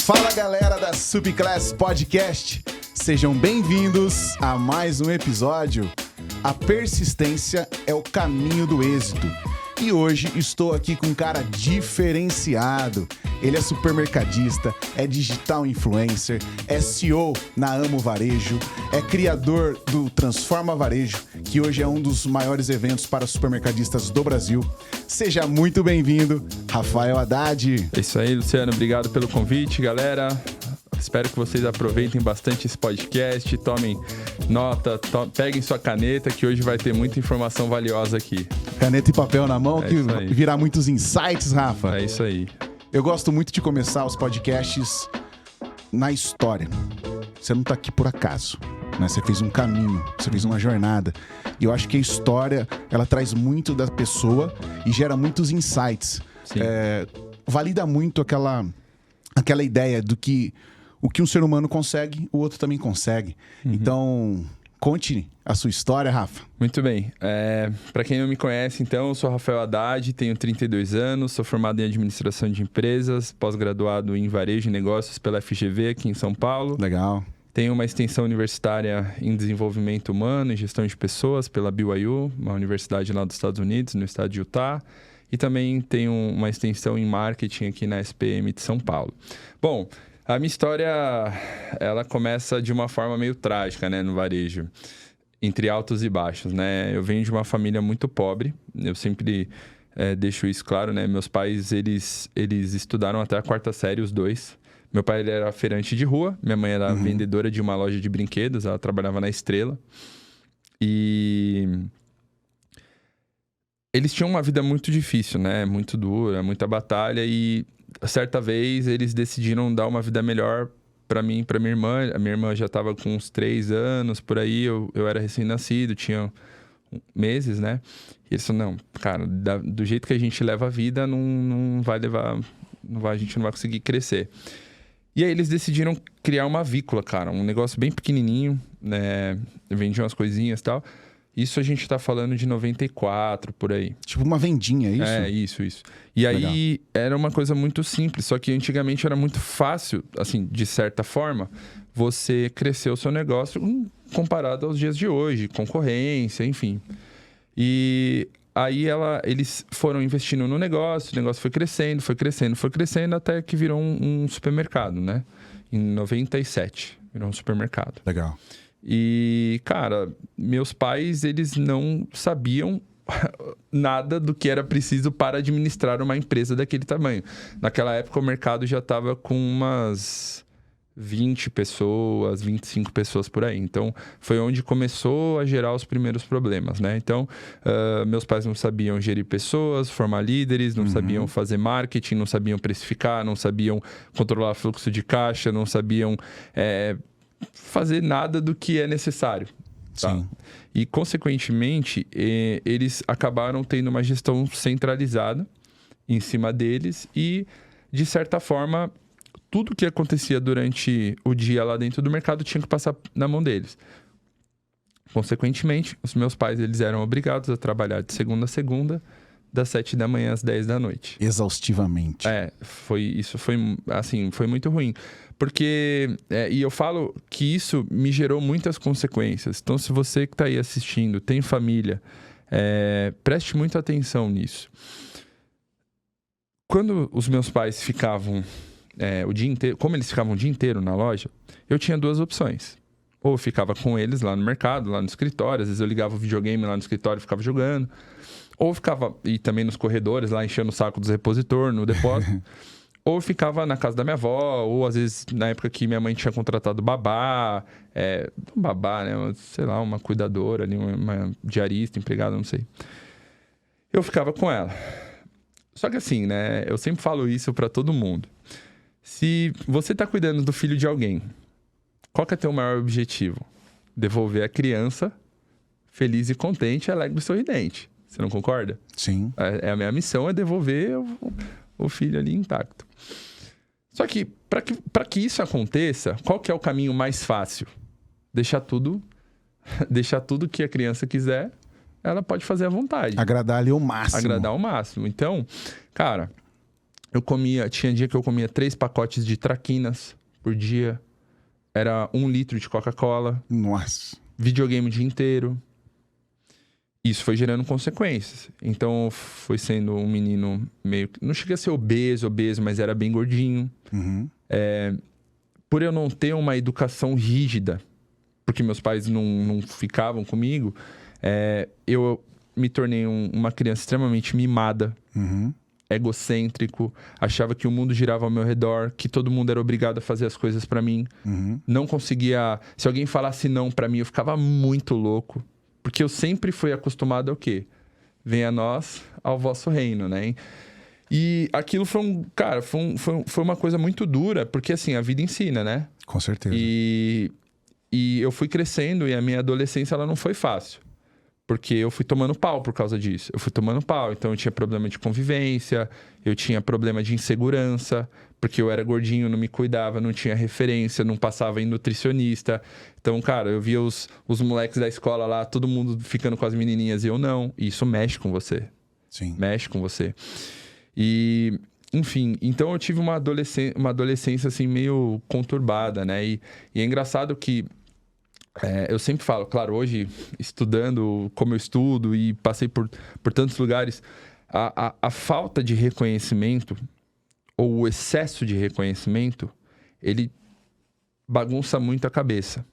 Fala galera da Subclass Podcast, sejam bem-vindos a mais um episódio. A persistência é o caminho do êxito. E hoje estou aqui com um cara diferenciado. Ele é supermercadista, é digital influencer, é CEO na Amo Varejo, é criador do Transforma Varejo, que hoje é um dos maiores eventos para supermercadistas do Brasil. Seja muito bem-vindo, Rafael Haddad. É isso aí, Luciano. Obrigado pelo convite, galera. Espero que vocês aproveitem bastante esse podcast, tomem nota, peguem sua caneta, que hoje vai ter muita informação valiosa aqui. Caneta e papel na mão, que virá muitos insights, Rafa. É isso aí. Eu gosto muito de começar os podcasts na história. Você não tá aqui por acaso, né? Você fez um caminho, você fez uma jornada. E eu acho que a história, ela traz muito da pessoa e gera muitos insights. Valida muito aquela ideia do que o que um ser humano consegue, o outro também consegue. Então, conte a sua história, Rafa. Muito bem. Para quem não me conhece, então, eu sou Rafael Haddad, tenho 32 anos, sou formado em administração de empresas, pós-graduado em varejo e negócios pela FGV aqui em São Paulo. Legal. Tenho uma extensão universitária em desenvolvimento humano e gestão de pessoas pela BYU, uma universidade lá dos Estados Unidos, no estado de Utah. E também tenho uma extensão em marketing aqui na SPM de São Paulo. Bom, a minha história, ela começa de uma forma meio trágica, né, no varejo, entre altos e baixos, né? Eu venho de uma família muito pobre, eu sempre deixo isso claro, né? Meus pais, eles estudaram até a 4ª série, os dois. Meu pai, ele era feirante de rua, minha mãe era vendedora de uma loja de brinquedos, ela trabalhava na Estrela. E eles tinham uma vida muito difícil, né? Muito dura, muita batalha. E certa vez eles decidiram dar uma vida melhor para mim e para minha irmã. A minha irmã já estava com uns 3 anos, por aí. Eu era recém-nascido, tinha meses, né? E eles falaram, não, cara, do jeito que a gente leva a vida, não vai levar... a gente não vai conseguir crescer. E aí eles decidiram criar uma avícola, cara. Um negócio bem pequenininho, né? Vendiam umas coisinhas e tal. Isso a gente tá falando de 94, por aí. Tipo uma vendinha, é isso? Isso. E aí era uma coisa muito simples, só que antigamente era muito fácil, assim, de certa forma, você crescer o seu negócio comparado aos dias de hoje, concorrência, enfim. E aí eles foram investindo no negócio, o negócio foi crescendo, até que virou um supermercado, né? Em 97, virou um supermercado. Legal. E, cara, meus pais, eles não sabiam nada do que era preciso para administrar uma empresa daquele tamanho. Naquela época, o mercado já estava com umas 20 pessoas, 25 pessoas por aí. Então, foi onde começou a gerar os primeiros problemas, né? Então, meus pais não sabiam gerir pessoas, formar líderes, não sabiam fazer marketing, não sabiam precificar, não sabiam controlar fluxo de caixa, não sabiam fazer nada do que é necessário. Tá? Sim. E, consequentemente, eles acabaram tendo uma gestão centralizada em cima deles e, de certa forma, tudo que acontecia durante o dia lá dentro do mercado tinha que passar na mão deles. Consequentemente, os meus pais, eles eram obrigados a trabalhar de segunda a segunda, das 7 da manhã às 10 da noite. Exaustivamente. Foi muito ruim. Porque, e eu falo que isso me gerou muitas consequências. Então, se você que está aí assistindo, tem família, preste muita atenção nisso. Quando os meus pais ficavam o dia inteiro, como eles ficavam o dia inteiro na loja, eu tinha 2 opções. Ou eu ficava com eles lá no mercado, lá no escritório, às vezes eu ligava o videogame lá no escritório e ficava jogando. Ou ficava, e também nos corredores, lá enchendo o saco dos repositores, no depósito. Ou ficava na casa da minha avó, ou às vezes na época que minha mãe tinha contratado babá, né? Sei lá, uma cuidadora ali, uma diarista, empregada, não sei. Eu ficava com ela. Só que assim, né? Eu sempre falo isso pra todo mundo. Se você tá cuidando do filho de alguém, qual que é teu maior objetivo? Devolver a criança feliz e contente, alegre e sorridente. Você não concorda? Sim. A minha missão é devolver o filho ali intacto. Só que, para que isso aconteça, qual que é o caminho mais fácil? Deixar tudo que a criança quiser, ela pode fazer à vontade. Agradar ali ao máximo. Agradar ao máximo. Então, cara, Tinha dia que eu comia 3 pacotes de traquinas por dia. Era 1 litro de Coca-Cola. Nossa. Videogame o dia inteiro. Isso foi gerando consequências. Então, foi sendo um menino meio... Não cheguei a ser obeso, mas era bem gordinho. Uhum. Por eu não ter uma educação rígida, porque meus pais não ficavam comigo, eu me tornei uma criança extremamente mimada, egocêntrico, achava que o mundo girava ao meu redor, que todo mundo era obrigado a fazer as coisas pra mim. Não conseguia... Se alguém falasse não pra mim, eu ficava muito louco. Porque eu sempre fui acostumado ao quê? Venha a nós, ao vosso reino, né? E aquilo foi foi uma coisa muito dura, porque assim, a vida ensina, né? Com certeza. E eu fui crescendo e a minha adolescência ela não foi fácil. Porque eu fui tomando pau por causa disso. Eu fui tomando pau. Então, eu tinha problema de convivência, eu tinha problema de insegurança, porque eu era gordinho, não me cuidava, não tinha referência, não passava em nutricionista. Então, cara, eu via os moleques da escola lá, todo mundo ficando com as menininhas e eu não. E isso mexe com você. Sim. Mexe com você. E, enfim, então eu tive uma adolescência assim, meio conturbada, né? E é engraçado que eu sempre falo, claro, hoje estudando como eu estudo e passei por tantos lugares, a falta de reconhecimento ou o excesso de reconhecimento, ele bagunça muito a cabeça.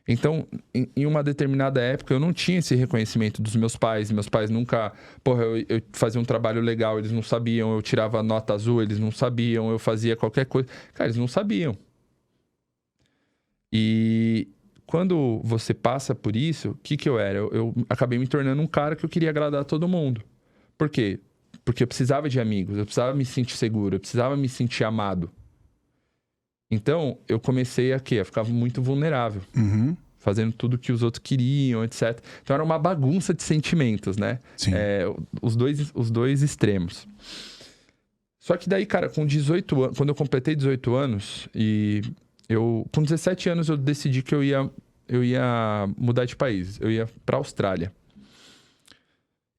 Então, em uma determinada época, eu não tinha esse reconhecimento dos meus pais. Meus pais nunca... Porra, eu fazia um trabalho legal, eles não sabiam. Eu tirava nota azul, eles não sabiam. Eu fazia qualquer coisa. Cara, eles não sabiam. E quando você passa por isso, o que eu era? Eu acabei me tornando um cara que eu queria agradar a todo mundo. Por quê? Porque eu precisava de amigos, eu precisava me sentir seguro, eu precisava me sentir amado. Então, eu comecei a ficar muito vulnerável. Fazendo tudo que os outros queriam, etc. Então, era uma bagunça de sentimentos, né? Sim. Os dois extremos. Só que daí, cara, com 18 anos... Quando eu completei 18 anos, com 17 anos, eu decidi que eu ia mudar de país. Eu ia pra Austrália.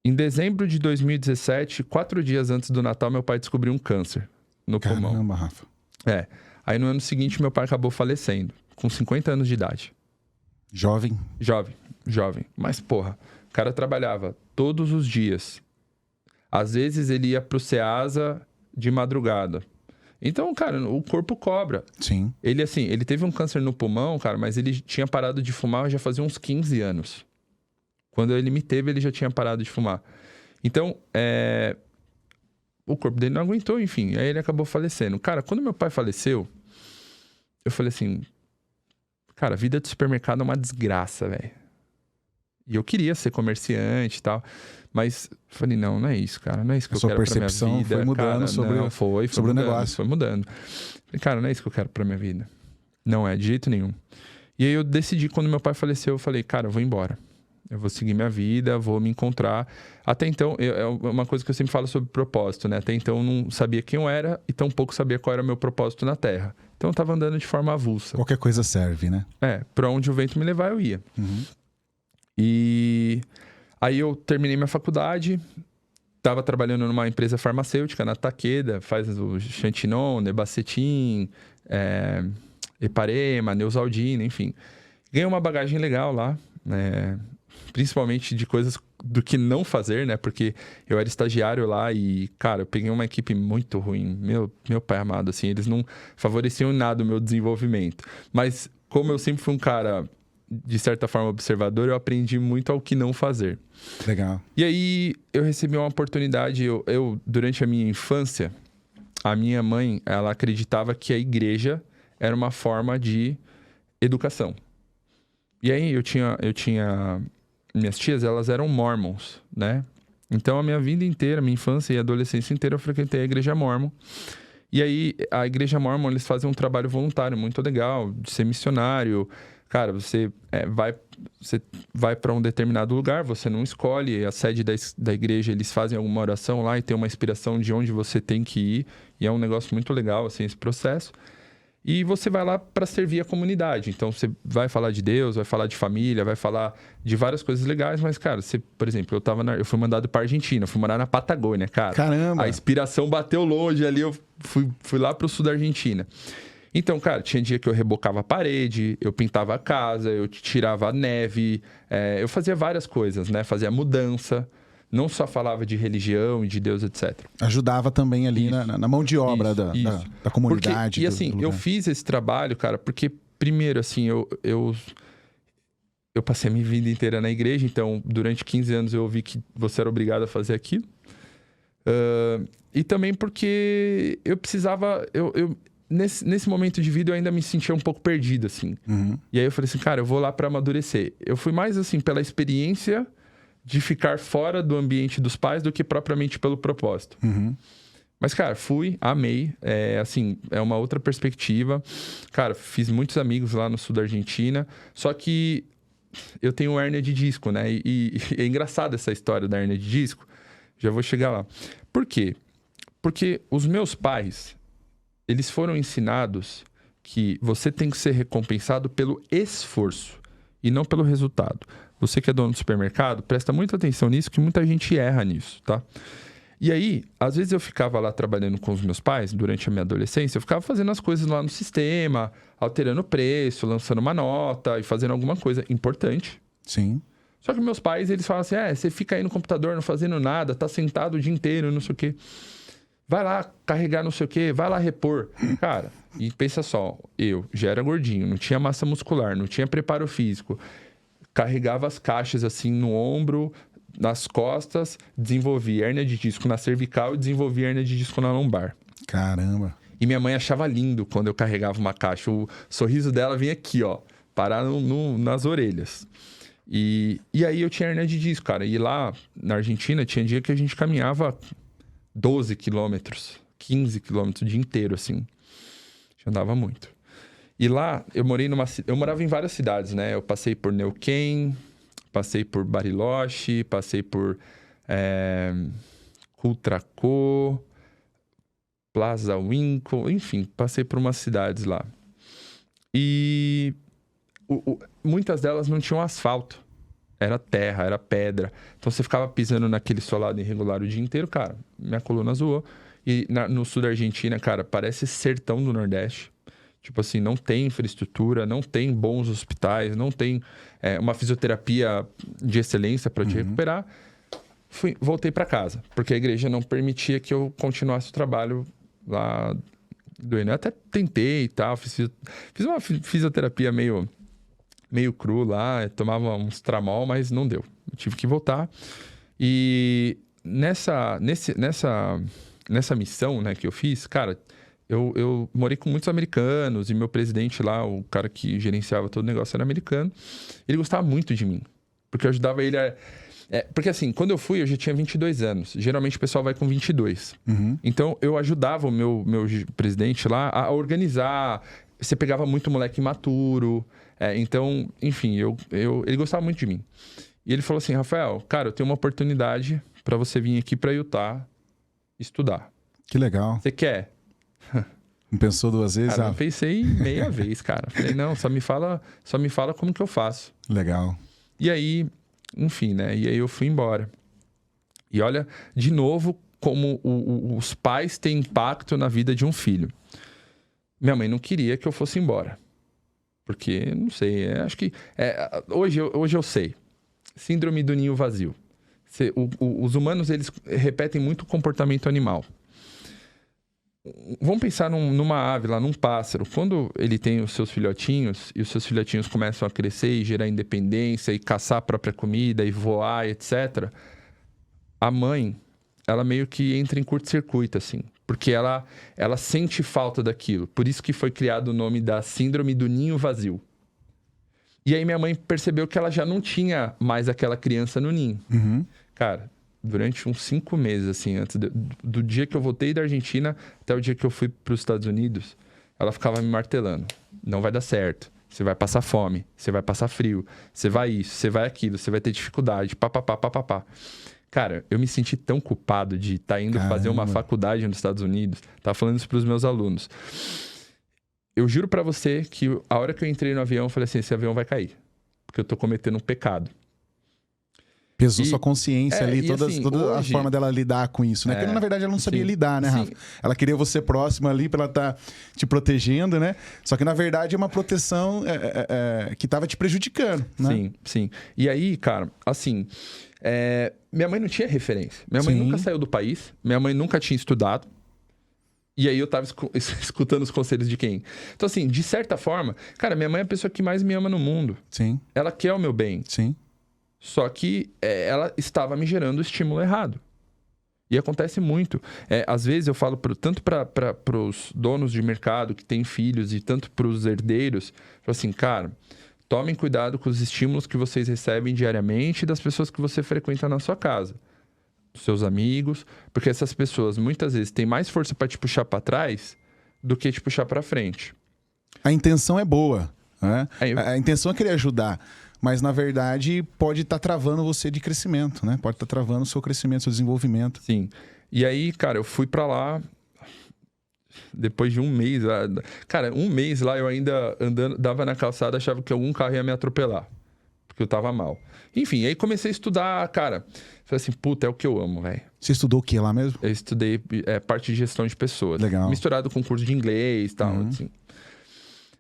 Em dezembro de 2017, 4 dias antes do Natal, meu pai descobriu um câncer no pulmão. Caramba, Rafa. Aí no ano seguinte, meu pai acabou falecendo, com 50 anos de idade. Jovem. Mas, porra, o cara trabalhava todos os dias. Às vezes ele ia pro Ceasa de madrugada. Então, cara, o corpo cobra. Sim. Ele teve um câncer no pulmão, cara, mas ele tinha parado de fumar já fazia uns 15 anos. Quando ele me teve, ele já tinha parado de fumar. Então, o corpo dele não aguentou, enfim. Aí ele acabou falecendo. Cara, quando meu pai faleceu, eu falei assim... Cara, a vida de supermercado é uma desgraça, velho. E eu queria ser comerciante e tal. Mas falei, não é isso, cara. Não é isso que eu quero pra minha vida. A sua percepção foi mudando cara, sobre o mudando, negócio. Foi mudando. Falei, cara, não é isso que eu quero pra minha vida. Não é, de jeito nenhum. E aí eu decidi, quando meu pai faleceu, eu falei, cara, eu vou embora. Eu vou seguir minha vida, vou me encontrar. Até então, é uma coisa que eu sempre falo sobre propósito, né? Até então eu não sabia quem eu era e tampouco sabia qual era o meu propósito na Terra. Então eu tava andando de forma avulsa. Qualquer coisa serve, né? Pra onde o vento me levar, eu ia. E aí eu terminei minha faculdade, tava trabalhando numa empresa farmacêutica, na Takeda, faz o Xantinon, Nebacetin, Eparema, Neosaldina, enfim. Ganhei uma bagagem legal lá, principalmente de coisas do que não fazer, né? Porque eu era estagiário lá e, cara, eu peguei uma equipe muito ruim. Meu pai amado, assim, eles não favoreciam nada o meu desenvolvimento. Mas como eu sempre fui um cara, de certa forma, observador, eu aprendi muito ao que não fazer. Legal. E aí, eu recebi uma oportunidade. Eu durante a minha infância, a minha mãe, ela acreditava que a igreja era uma forma de educação. E aí, eu tinha minhas tias, elas eram mormons, né? Então, a minha vida inteira, minha infância e adolescência inteira, eu frequentei a igreja mormon. E aí, a igreja mormon, eles fazem um trabalho voluntário muito legal, de ser missionário. Cara, você vai para um determinado lugar, você não escolhe. A sede da igreja, eles fazem alguma oração lá e tem uma inspiração de onde você tem que ir. E é um negócio muito legal, assim, esse processo. E você vai lá para servir a comunidade. Então, você vai falar de Deus, vai falar de família, vai falar de várias coisas legais. Mas, cara, você, por exemplo, eu fui mandado para Argentina, fui morar na Patagônia, cara. Caramba! A inspiração bateu longe ali, eu fui lá pro sul da Argentina. Então, cara, tinha dia que eu rebocava a parede, eu pintava a casa, eu tirava a neve, eu fazia várias coisas, né? Fazia mudança. Não só falava de religião e de Deus, etc. Ajudava também ali na mão de obra da comunidade. Porque, e assim, eu fiz esse trabalho, cara, porque primeiro, assim, eu passei a minha vida inteira na igreja, então durante 15 anos eu ouvi que você era obrigado a fazer aquilo. E também porque eu precisava... Nesse momento de vida eu ainda me sentia um pouco perdido, assim. Uhum. E aí eu falei assim, cara, eu vou lá pra amadurecer. Eu fui mais, assim, pela experiência de ficar fora do ambiente dos pais do que propriamente pelo propósito. Uhum. Mas, cara, amei. Assim, é uma outra perspectiva. Cara, fiz muitos amigos lá no sul da Argentina. Só que eu tenho hérnia de disco, né? E é engraçado essa história da hérnia de disco. Já vou chegar lá. Por quê? Porque os meus pais, eles foram ensinados que você tem que ser recompensado pelo esforço e não pelo resultado. Você que é dono do supermercado, presta muita atenção nisso, que muita gente erra nisso, tá? E aí, às vezes eu ficava lá trabalhando com os meus pais, durante a minha adolescência, eu ficava fazendo as coisas lá no sistema, alterando o preço, lançando uma nota e fazendo alguma coisa importante. Sim. Só que meus pais, eles falam assim, você fica aí no computador não fazendo nada, tá sentado o dia inteiro, não sei o quê. Vai lá carregar não sei o quê, vai lá repor. Cara, e pensa só, eu já era gordinho, não tinha massa muscular, não tinha preparo físico. Carregava as caixas assim no ombro, nas costas, desenvolvi hérnia de disco na cervical e desenvolvi hérnia de disco na lombar. Caramba! E minha mãe achava lindo quando eu carregava uma caixa. O sorriso dela vinha aqui, ó, parar nas orelhas. E aí eu tinha hérnia de disco, cara. E lá na Argentina tinha dia que a gente caminhava 12 quilômetros, 15 quilômetros o dia inteiro, assim. A gente andava muito. E lá, eu morava em várias cidades, né? Eu passei por Neuquén, passei por Bariloche, passei por Cultracó, Plaza Winco, enfim, passei por umas cidades lá. E muitas delas não tinham asfalto. Era terra, era pedra. Então você ficava pisando naquele solado irregular o dia inteiro, cara, minha coluna zoou. E no sul da Argentina, cara, parece sertão do Nordeste. Tipo assim, não tem infraestrutura, não tem bons hospitais, não tem uma fisioterapia de excelência para te recuperar. Voltei para casa, porque a igreja não permitia que eu continuasse o trabalho lá doendo. Eu até tentei e tal, fiz uma fisioterapia meio cru lá, tomava uns tramol, mas não deu. Eu tive que voltar. E nessa missão, né, que eu fiz, cara... Eu morei com muitos americanos e meu presidente lá, o cara que gerenciava todo o negócio era americano. Ele gostava muito de mim, porque eu ajudava ele a... porque assim, quando eu fui, eu já tinha 22 anos. Geralmente o pessoal vai com 22. Uhum. Então, eu ajudava o meu presidente lá a organizar. Você pegava muito moleque imaturo. Então, enfim, ele gostava muito de mim. E ele falou assim, Rafael, cara, eu tenho uma oportunidade para você vir aqui para Utah estudar. Que legal. Você quer? Não pensou duas vezes? Cara, eu pensei meia vez, cara. Falei, não, só me fala como que eu faço. Legal. E aí, enfim, né? E aí eu fui embora. E olha, de novo, como os pais têm impacto na vida de um filho. Minha mãe não queria que eu fosse embora. Porque, não sei, acho que... hoje eu sei. Síndrome do ninho vazio. Os humanos, eles repetem muito o comportamento animal. Vamos pensar numa ave lá, num pássaro. Quando ele tem os seus filhotinhos, e os seus filhotinhos começam a crescer e gerar independência, e caçar a própria comida, e voar, etc. A mãe, ela meio que entra em curto-circuito, assim. Porque ela sente falta daquilo. Por isso que foi criado o nome da síndrome do ninho vazio. E aí minha mãe percebeu que ela já não tinha mais aquela criança no ninho. Uhum. Cara, durante uns 5 meses, assim, antes do dia que eu voltei da Argentina até o dia que eu fui para os Estados Unidos, ela ficava me martelando. Não vai dar certo. Você vai passar fome, você vai passar frio, você vai isso, você vai aquilo, você vai ter dificuldade, papapá. Cara, eu me senti tão culpado de estar indo fazer uma faculdade nos Estados Unidos. Tava falando isso para os meus alunos. eu juro pra você que a hora que eu entrei no avião, eu falei assim, esse avião vai cair. Porque eu tô cometendo um pecado. Pesou sua consciência ali, toda assim, a hoje, forma dela lidar com isso, né? Porque, na verdade, ela não sabia lidar, né, Rafa? Ela queria você próximo ali pra ela estar te protegendo, né? Só que, na verdade, é uma proteção que tava te prejudicando, né? Sim, sim. E aí, cara, assim... minha mãe não tinha referência. Minha mãe nunca saiu do país. Minha mãe nunca tinha estudado. E aí eu tava escutando os conselhos de quem? Então, assim, de certa forma... Cara, minha mãe é a pessoa que mais me ama no mundo. Sim. Ela quer o meu bem. Sim. Só que ela estava me gerando o estímulo errado. E acontece muito. Às vezes eu falo tanto para os donos de mercado que têm filhos e tanto para os herdeiros, assim, cara, tomem cuidado com os estímulos que vocês recebem diariamente das pessoas que você frequenta na sua casa. Seus amigos, porque essas pessoas muitas vezes têm mais força para te puxar para trás do que te puxar para frente. A intenção é boa, né? A intenção é querer ajudar, mas na verdade pode estar travando você de crescimento, né? Pode estar travando o seu crescimento, seu desenvolvimento. Sim. E aí, cara, eu fui para lá depois de um mês. Cara, um mês lá eu ainda andando, dava na calçada, achava que algum carro ia me atropelar, porque eu tava mal. Enfim, aí comecei a estudar, cara. Falei assim, puta, é o que eu amo, velho. Você estudou o que lá mesmo? Eu estudei parte de gestão de pessoas. Legal. Misturado com curso de inglês e tal, assim.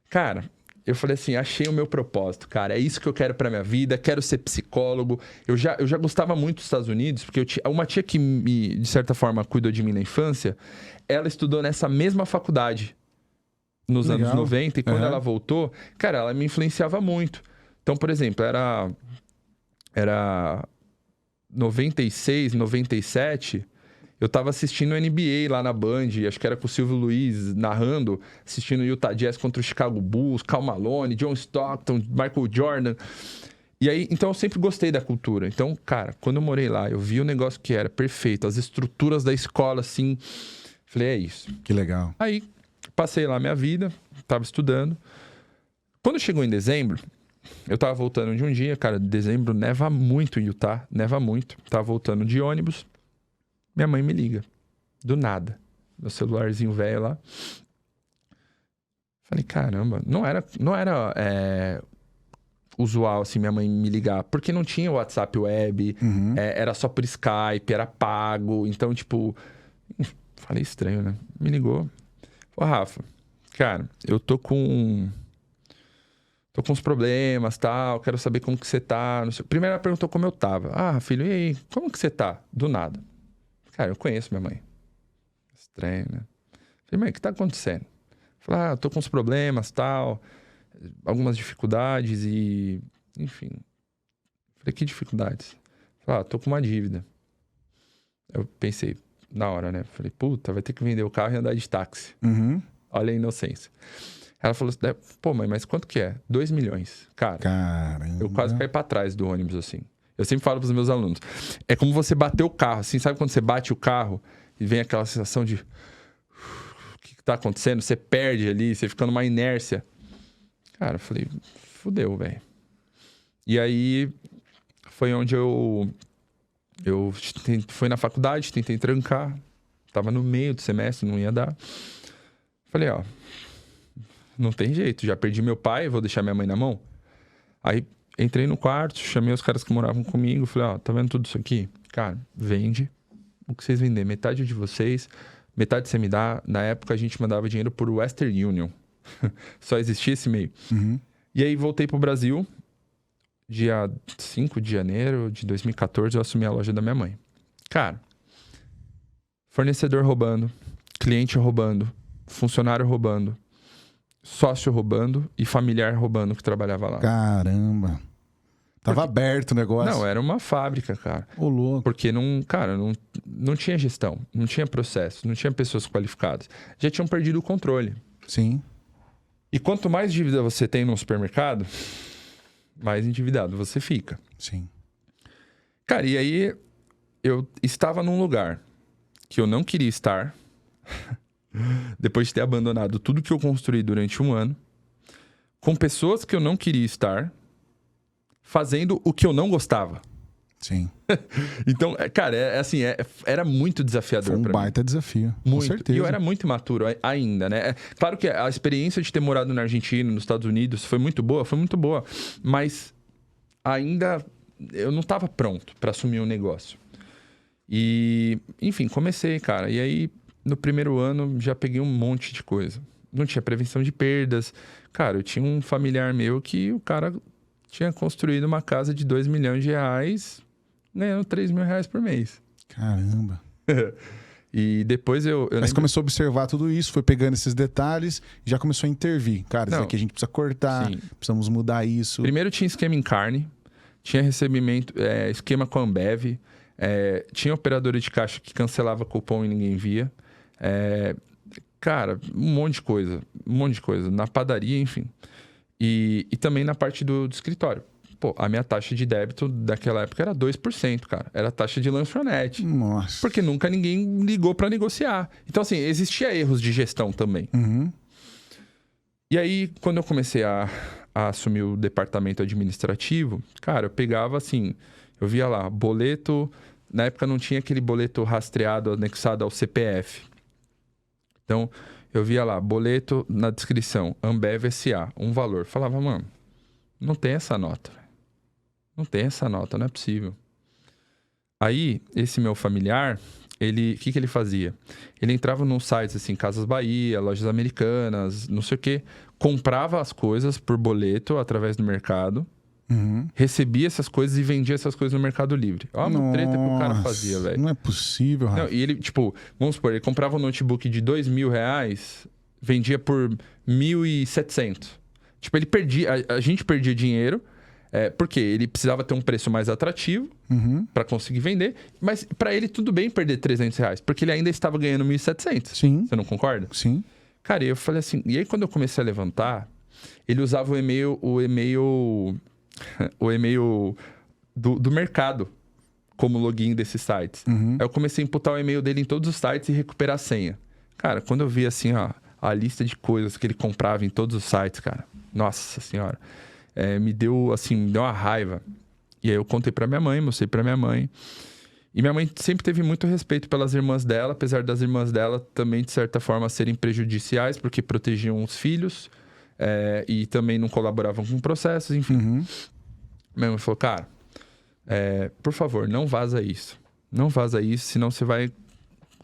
Cara, eu falei assim, achei o meu propósito, cara. É isso que eu quero pra minha vida, quero ser psicólogo. Eu já gostava muito dos Estados Unidos, porque uma tia que, de certa forma, cuidou de mim na infância, ela estudou nessa mesma faculdade nos anos 90. E quando ela voltou, cara, ela me influenciava muito. Então, por exemplo, era 96, 97, eu tava assistindo NBA lá na Band, acho que era com o Silvio Luiz narrando, assistindo Utah Jazz contra o Chicago Bulls, Karl Malone, John Stockton, Michael Jordan. E aí, então eu sempre gostei da cultura. Então, cara, quando eu morei lá, eu vi o negócio que era perfeito, as estruturas da escola, assim, falei, é isso. Que legal. Aí, passei lá minha vida, tava estudando. Quando chegou em dezembro, eu tava voltando de um dia, cara, dezembro neva muito em Utah, neva muito. Tava voltando de ônibus, minha mãe me liga, do nada, meu celularzinho velho lá. Falei, caramba, não era usual, assim, minha mãe me ligar, porque não tinha WhatsApp web, era só por Skype, era pago, então, tipo, falei estranho, né? Me ligou, falou, Rafa, cara, eu tô com uns problemas, tal, quero saber como que você tá. Primeiro ela perguntou como eu tava. Ah, filho, e aí, como que você tá? Do nada. Cara, eu conheço minha mãe. Estranho, né? Falei, mãe, o que tá acontecendo? Falei, tô com uns problemas, tal, algumas dificuldades e... Enfim. Falei, que dificuldades? Falei, tô com uma dívida. Eu pensei, na hora, né? Falei, puta, vai ter que vender o carro e andar de táxi. Olha a inocência. Ela falou assim, pô, mãe, mas quanto que é? 2 milhões. Cara, caramba, eu quase caí pra trás do ônibus, assim. Eu sempre falo pros meus alunos. É como você bater o carro, assim. Sabe quando você bate o carro e vem aquela sensação de... O que tá acontecendo? Você perde ali, você fica numa inércia. Cara, eu falei, fudeu, velho. E aí, foi onde eu fui na faculdade, tentei trancar. Tava no meio do semestre, não ia dar. Falei, ó... Não tem jeito, já perdi meu pai, vou deixar minha mãe na mão. Aí entrei no quarto, chamei os caras que moravam comigo, falei, ó, tá vendo tudo isso aqui? Cara, vende o que vocês venderem, metade de vocês, metade você me dá. Na época a gente mandava dinheiro por Western Union, só existia esse meio. E aí voltei pro Brasil, dia 5 de janeiro de 2014 eu assumi a loja da minha mãe. Cara, fornecedor roubando, cliente roubando, funcionário roubando, sócio roubando e familiar roubando que trabalhava lá. Caramba. Tava aberto o negócio. Não, era uma fábrica, cara. Ô, louco. Porque não tinha gestão, não tinha processo, não tinha pessoas qualificadas. Já tinham perdido o controle. Sim. E quanto mais dívida você tem no supermercado, mais endividado você fica. Sim. Cara, e aí eu estava num lugar que eu não queria estar... Depois de ter abandonado tudo que eu construí durante um ano, com pessoas que eu não queria estar, fazendo o que eu não gostava. Sim. Então, cara, era muito desafiador Foi um pra baita desafio. Muito. Com certeza. E eu era muito imaturo ainda, né? Claro que a experiência de ter morado na Argentina, nos Estados Unidos, foi muito boa. Mas ainda eu não estava pronto para assumir um negócio. E, enfim, comecei, cara. E aí, no primeiro ano, já peguei um monte de coisa. Não tinha prevenção de perdas. Cara, eu tinha um familiar meu que o cara tinha construído uma casa de 2 milhões de reais, ganhando 3 mil reais por mês. Caramba. E depois eu Mas lembro... começou a observar tudo isso, foi pegando esses detalhes e já começou a intervir. Cara, isso Não. aqui a gente precisa cortar, Sim. precisamos mudar isso. Primeiro tinha esquema em carne, tinha recebimento, esquema com a Ambev, tinha operadora de caixa que cancelava cupom e ninguém via. Cara, um monte de coisa. Na padaria, enfim. E também na parte do escritório. Pô, a minha taxa de débito daquela época era 2%, cara. Era a taxa de lanchonete. Nossa. Porque nunca ninguém ligou para negociar. Então, assim, existia erros de gestão também. Uhum. E aí, quando eu comecei a assumir o departamento administrativo, cara, eu pegava assim, eu via lá, boleto... Na época não tinha aquele boleto rastreado, anexado ao CPF. Então, eu via lá, boleto na descrição, Ambev S.A., um valor. Falava, mano, não tem essa nota. Não tem essa nota, não é possível. Aí, esse meu familiar, o que ele fazia? Ele entrava num sites assim, Casas Bahia, Lojas Americanas, não sei o quê, comprava as coisas por boleto através do mercado, recebia essas coisas e vendia essas coisas no Mercado Livre. Olha uma treta que o cara fazia, velho. Não é possível, Rafa. Não, e ele, tipo, vamos supor, ele comprava um notebook de 2 mil reais, vendia por 1.700. Tipo, ele perdia, a gente perdia dinheiro, porque ele precisava ter um preço mais atrativo para conseguir vender, mas para ele tudo bem perder 300 reais, porque ele ainda estava ganhando 1.700. Sim. Você não concorda? Sim. Cara, eu falei assim, e aí quando eu comecei a levantar, ele usava o e-mail do mercado como login desses sites. Aí eu comecei a imputar o e-mail dele em todos os sites e recuperar a senha. Cara, quando eu vi assim, ó, a lista de coisas que ele comprava em todos os sites, cara, nossa senhora, me deu uma raiva. E aí eu contei pra minha mãe, mostrei pra minha mãe. E minha mãe sempre teve muito respeito pelas irmãs dela, apesar das irmãs dela também, de certa forma, serem prejudiciais, porque protegiam os filhos e também não colaboravam com processos, enfim. Minha mãe falou, cara, por favor, não vaza isso. Não vaza isso, senão você vai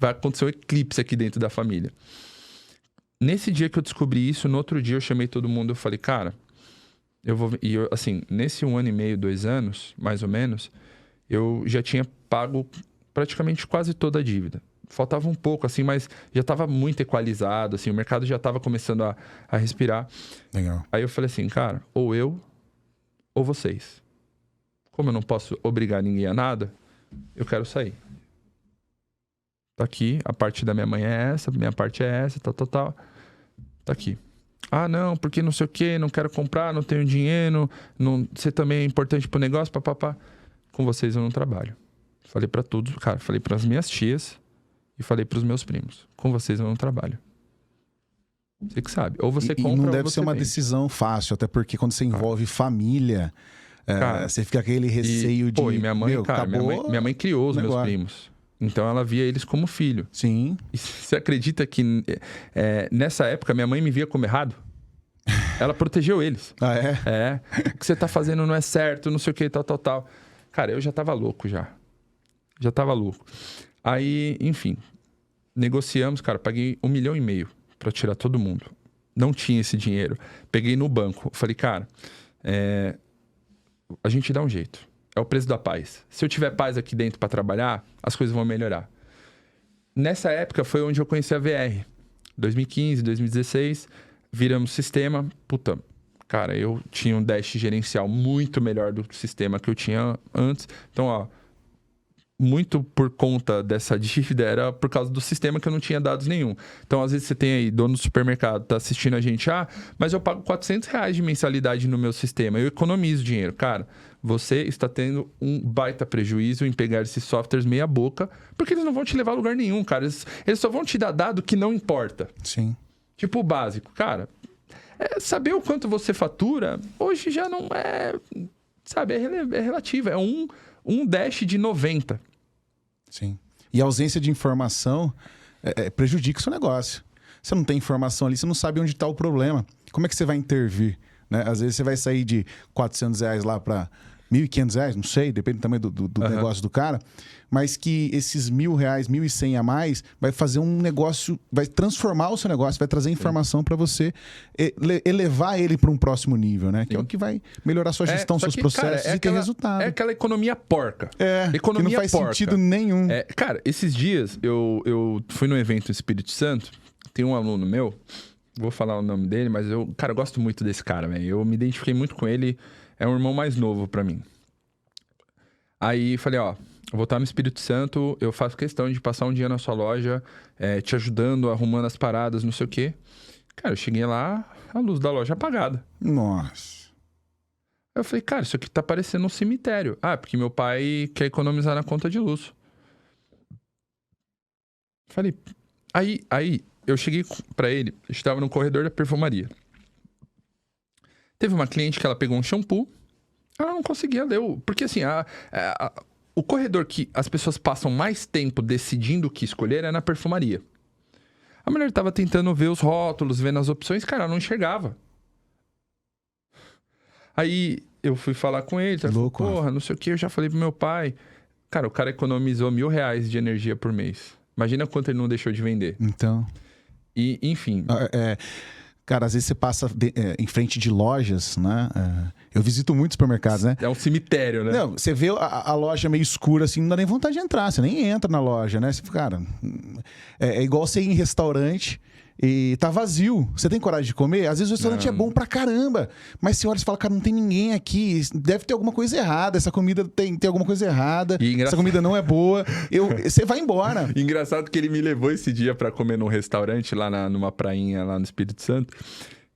acontecer um eclipse aqui dentro da família. Nesse dia que eu descobri isso, no outro dia eu chamei todo mundo, eu falei, cara, nesse 1 ano e meio, 2 anos, mais ou menos, eu já tinha pago praticamente quase toda a dívida. Faltava um pouco, assim, mas já estava muito equalizado, assim, o mercado já estava começando a respirar. Legal. Aí eu falei assim, cara, ou eu ou vocês. Como eu não posso obrigar ninguém a nada, eu quero sair. Tá aqui, a parte da minha mãe é essa, minha parte é essa, tal. Tá aqui. Ah, não, porque não sei o quê, não quero comprar, não tenho dinheiro, você também é importante pro negócio, papapá. Com vocês eu não trabalho. Falei pra todos, cara, falei pras minhas tias e falei pros meus primos. Com vocês eu não trabalho. Você que sabe. Ou você compra, e não ou deve você ser uma vende. decisão fácil, até porque quando você envolve família, Cara, você fica aquele receio de... E minha mãe, cara, minha mãe criou os meus primos. Então ela via eles como filho. Sim. E você acredita que nessa época minha mãe me via como errado? Ela protegeu eles. Ah, é? O que você tá fazendo não é certo, não sei o que, tal. Cara, eu já tava louco já. Já tava louco. Aí, enfim, negociamos, cara, paguei 1,5 milhão pra tirar todo mundo. Não tinha esse dinheiro. Peguei no banco. Falei, cara, a gente dá um jeito. É o preço da paz. Se eu tiver paz aqui dentro pra trabalhar, as coisas vão melhorar. Nessa época foi onde eu conheci a VR. 2015, 2016, viramos sistema. Puta, cara, eu tinha um dash gerencial muito melhor do sistema que eu tinha antes. Então, ó, muito por conta dessa dívida era por causa do sistema que eu não tinha dados nenhum. Então, às vezes você tem aí, dono do supermercado, tá assistindo a gente, mas eu pago R$400 de mensalidade no meu sistema, eu economizo dinheiro. Cara, você está tendo um baita prejuízo em pegar esses softwares meia boca, porque eles não vão te levar a lugar nenhum, cara. Eles só vão te dar dado que não importa. Sim. Tipo o básico. Cara, saber o quanto você fatura, hoje já não é... Sabe, é relativo. É um dash de 90. Sim. E a ausência de informação prejudica o seu negócio. Você não tem informação ali, você não sabe onde está o problema. Como é que você vai intervir? Né? Às vezes você vai sair de R$400 lá para R$1.500, não sei, depende do tamanho do negócio do cara, mas que esses R$1.000, R$1.100 a mais vai fazer um negócio, vai transformar o seu negócio, vai trazer informação para você elevar ele para um próximo nível, né? Que é o que vai melhorar sua gestão, seus processos e ter resultado. É aquela economia porca. Economia que não faz sentido nenhum. Cara, esses dias eu fui num evento no Espírito Santo, tem um aluno meu, vou falar o nome dele, mas eu gosto muito desse cara, velho. Eu me identifiquei muito com ele. É um irmão mais novo pra mim. Aí falei, ó, eu vou estar no Espírito Santo, eu faço questão de passar um dia na sua loja, te ajudando, arrumando as paradas, não sei o quê. Cara, eu cheguei lá, a luz da loja apagada. Nossa. Aí eu falei, cara, isso aqui tá parecendo um cemitério. Ah, porque meu pai quer economizar na conta de luz. Falei, aí eu cheguei pra ele, estava no corredor da perfumaria. Teve uma cliente que ela pegou um shampoo, ela não conseguia ler. Porque assim, o corredor que as pessoas passam mais tempo decidindo o que escolher é na perfumaria. A mulher estava tentando ver os rótulos, vendo as opções, cara, ela não enxergava. Aí eu fui falar com ele, falou, porra, não sei o que, eu já falei pro meu pai. Cara, o cara economizou R$1.000 de energia por mês. Imagina quanto ele não deixou de vender. Então... E, enfim... Cara, às vezes você passa em frente de lojas, né? Eu visito muitos supermercados, né? É um cemitério, né? Não, você vê a loja meio escura assim, não dá nem vontade de entrar. Você nem entra na loja, né? Você, cara, é igual você ir em restaurante e tá vazio. Você tem coragem de comer? Às vezes o restaurante é bom pra caramba, mas você olha e fala, cara, não tem ninguém aqui. Deve ter alguma coisa errada. Essa comida tem alguma coisa errada. Essa comida não é boa. Você vai embora. Engraçado que ele me levou esse dia pra comer num restaurante lá numa prainha lá no Espírito Santo.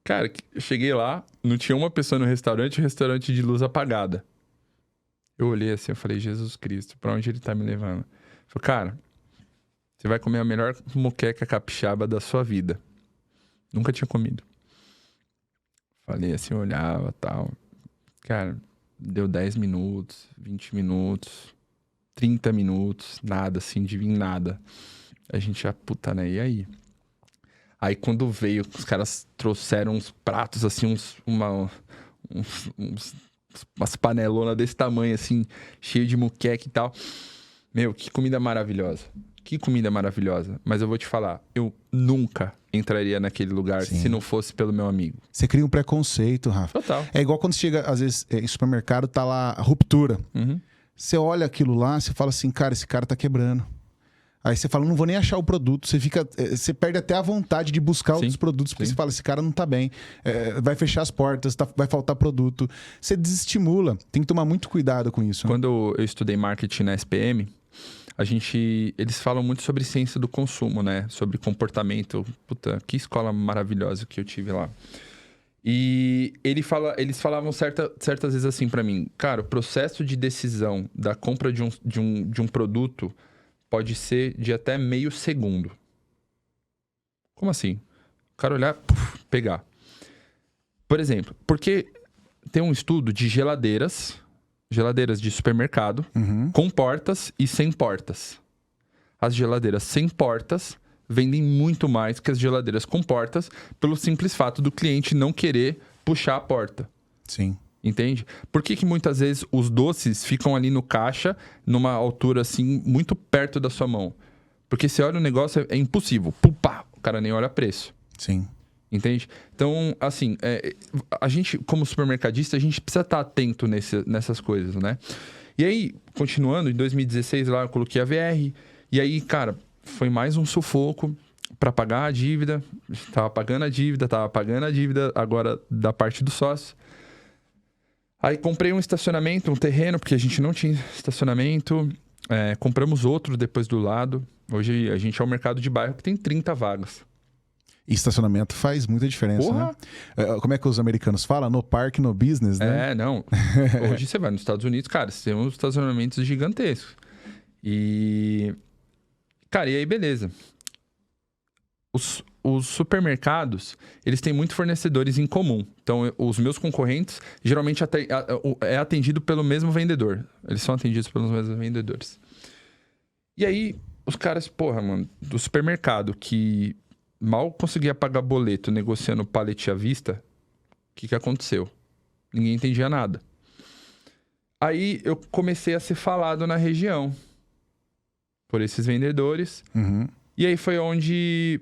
Cara, eu cheguei lá, não tinha uma pessoa no restaurante, o restaurante de luz apagada. Eu olhei assim, eu falei, Jesus Cristo, pra onde ele tá me levando? Eu falei, cara, você vai comer a melhor moqueca capixaba da sua vida. Nunca tinha comido. Falei assim, eu olhava e tal. Cara, deu 10 minutos, 20 minutos, 30 minutos, nada assim, de vir nada. A gente já, puta, né? E aí? Aí quando veio, os caras trouxeram uns pratos assim, umas panelonas desse tamanho assim, cheio de muqueca e tal. Meu, que comida maravilhosa. Que comida maravilhosa. Mas eu vou te falar, eu nunca entraria naquele lugar se não fosse pelo meu amigo. Você cria um preconceito, Rafa. Total. É igual quando chega, às vezes, em supermercado, tá lá a ruptura. Uhum. Você olha aquilo lá, você fala assim, cara, esse cara tá quebrando. Aí você fala, não vou nem achar o produto. Você perde até a vontade de buscar outros produtos, porque você fala, esse cara não tá bem. Vai fechar as portas, vai faltar produto. Você desestimula. Tem que tomar muito cuidado com isso. Quando eu estudei marketing na SPM, eles falam muito sobre ciência do consumo, né? Sobre comportamento. Puta, que escola maravilhosa que eu tive lá. E eles falavam certas vezes assim pra mim, cara, o processo de decisão da compra de um produto pode ser de até meio segundo. Como assim? O cara olhar, pegar. Por exemplo, porque tem um estudo de geladeiras de supermercado, com portas e sem portas. As geladeiras sem portas vendem muito mais que as geladeiras com portas, pelo simples fato do cliente não querer puxar a porta. Sim. Entende? Por que muitas vezes os doces ficam ali no caixa, numa altura assim, muito perto da sua mão? Porque você olha o negócio, é impossível. Pupá, o cara nem olha preço. Sim. Entende? Então, assim, a gente, como supermercadista, a gente precisa estar atento nessas coisas, né? E aí, continuando, em 2016 lá eu coloquei a VR. E aí, cara, foi mais um sufoco para pagar a dívida. Tava pagando a dívida, agora da parte do sócio. Aí comprei um estacionamento, um terreno, porque a gente não tinha estacionamento. Compramos outro depois do lado. Hoje a gente é um mercado de bairro que tem 30 vagas. E estacionamento faz muita diferença, né? Como é que os americanos falam? No park, no business, né? Não. Hoje você vai nos Estados Unidos, cara, você tem uns estacionamentos gigantescos. E... Cara, e aí beleza. os supermercados, eles têm muitos fornecedores em comum. Então, os meus concorrentes, geralmente é atendido pelo mesmo vendedor. Eles são atendidos pelos mesmos vendedores. E aí, os caras, porra, mano, do supermercado que mal conseguia pagar boleto negociando pallet à vista, o que aconteceu? Ninguém entendia nada. Aí, eu comecei a ser falado na região por esses vendedores. Uhum. E aí foi onde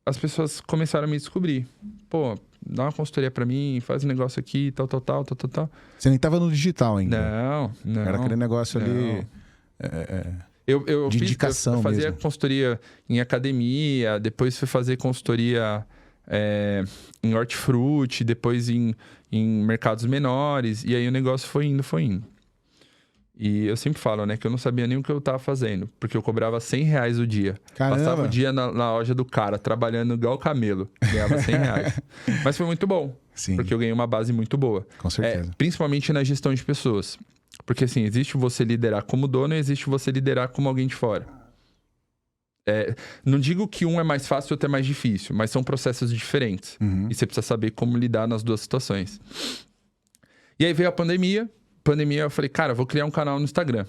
as pessoas começaram a me descobrir. Pô, dá uma consultoria pra mim, faz um negócio aqui, tal. Você nem tava no digital ainda. Não. Era aquele negócio ali... Eu de indicação eu fazia mesmo. Consultoria em academia, depois fui fazer consultoria em hortifruti, depois em mercados menores. E aí o negócio foi indo. E eu sempre falo, né, que eu não sabia nem o que eu tava fazendo, porque eu cobrava R$100 o dia. Caramba. Passava o dia na loja do cara, trabalhando igual camelo. Ganhava R$100. Mas foi muito bom, Sim, porque eu ganhei uma base muito boa. com certeza. Principalmente na gestão de pessoas. Porque assim, existe você liderar como dono e existe você liderar como alguém de fora. Não digo que um é mais fácil e outro é mais difícil, mas são processos diferentes. Uhum. E você precisa saber como lidar nas duas situações. E aí veio a pandemia. Eu falei, cara, vou criar um canal no Instagram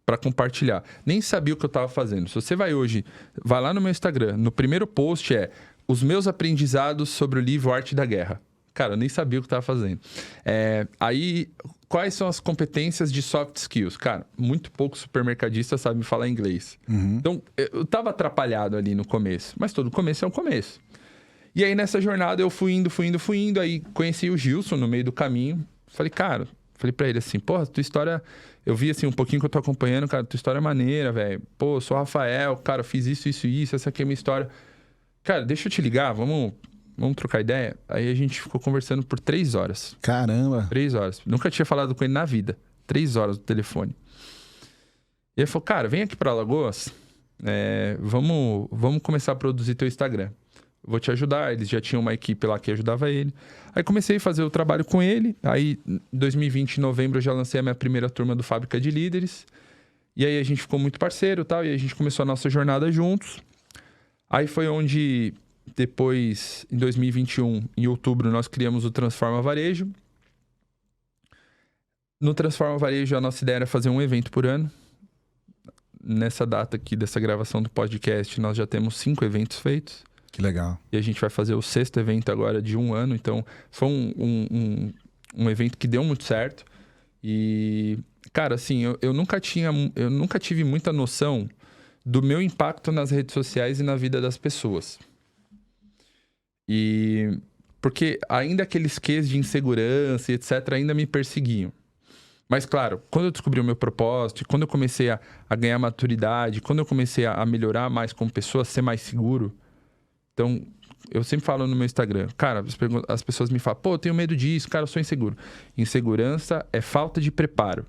para compartilhar. Nem sabia o que eu tava fazendo. Se você vai lá no meu Instagram, no primeiro post os meus aprendizados sobre o livro Arte da Guerra. Cara, eu nem sabia o que eu tava fazendo. Aí, quais são as competências de soft skills? Cara, muito poucos supermercadistas sabem falar inglês. Uhum. Então, eu tava atrapalhado ali no começo. Mas todo começo é um começo. E aí, nessa jornada, eu fui indo. Aí, conheci o Gilson no meio do caminho. Falei pra ele assim, porra, tua história... Eu vi, assim, um pouquinho que eu tô acompanhando, cara, tua história é maneira, velho. Pô, eu sou o Rafael, cara, eu fiz isso, essa aqui é a minha história. Cara, deixa eu te ligar, vamos trocar ideia? Aí a gente ficou conversando por 3 horas. Caramba. 3 horas. Nunca tinha falado com ele na vida. 3 horas no telefone. E ele falou, cara, vem aqui pra Alagoas, vamos começar a produzir teu Instagram. Vou te ajudar. Eles já tinham uma equipe lá que ajudava ele. Aí comecei a fazer o trabalho com ele. Aí, em 2020, em novembro, eu já lancei a minha primeira turma do Fábrica de Líderes. E aí a gente ficou muito parceiro e tal. E a gente começou a nossa jornada juntos. Aí foi onde, depois, em 2021, em outubro, nós criamos o Transforma Varejo. No Transforma Varejo, a nossa ideia era fazer um evento por ano. Nessa data aqui dessa gravação do podcast, nós já temos 5 eventos feitos. Que legal. E a gente vai fazer o 6º evento agora de 1 ano. Então, foi um evento que deu muito certo. E, cara, assim, eu nunca tive muita noção do meu impacto nas redes sociais e na vida das pessoas. E... Porque ainda aqueles quês de insegurança e etc. ainda me perseguiam. Mas, claro, quando eu descobri o meu propósito, quando eu comecei a ganhar maturidade, quando eu comecei a melhorar mais como pessoa, a ser mais seguro... Então, eu sempre falo no meu Instagram, cara, as pessoas me falam, pô, eu tenho medo disso, cara, eu sou inseguro. Insegurança é falta de preparo.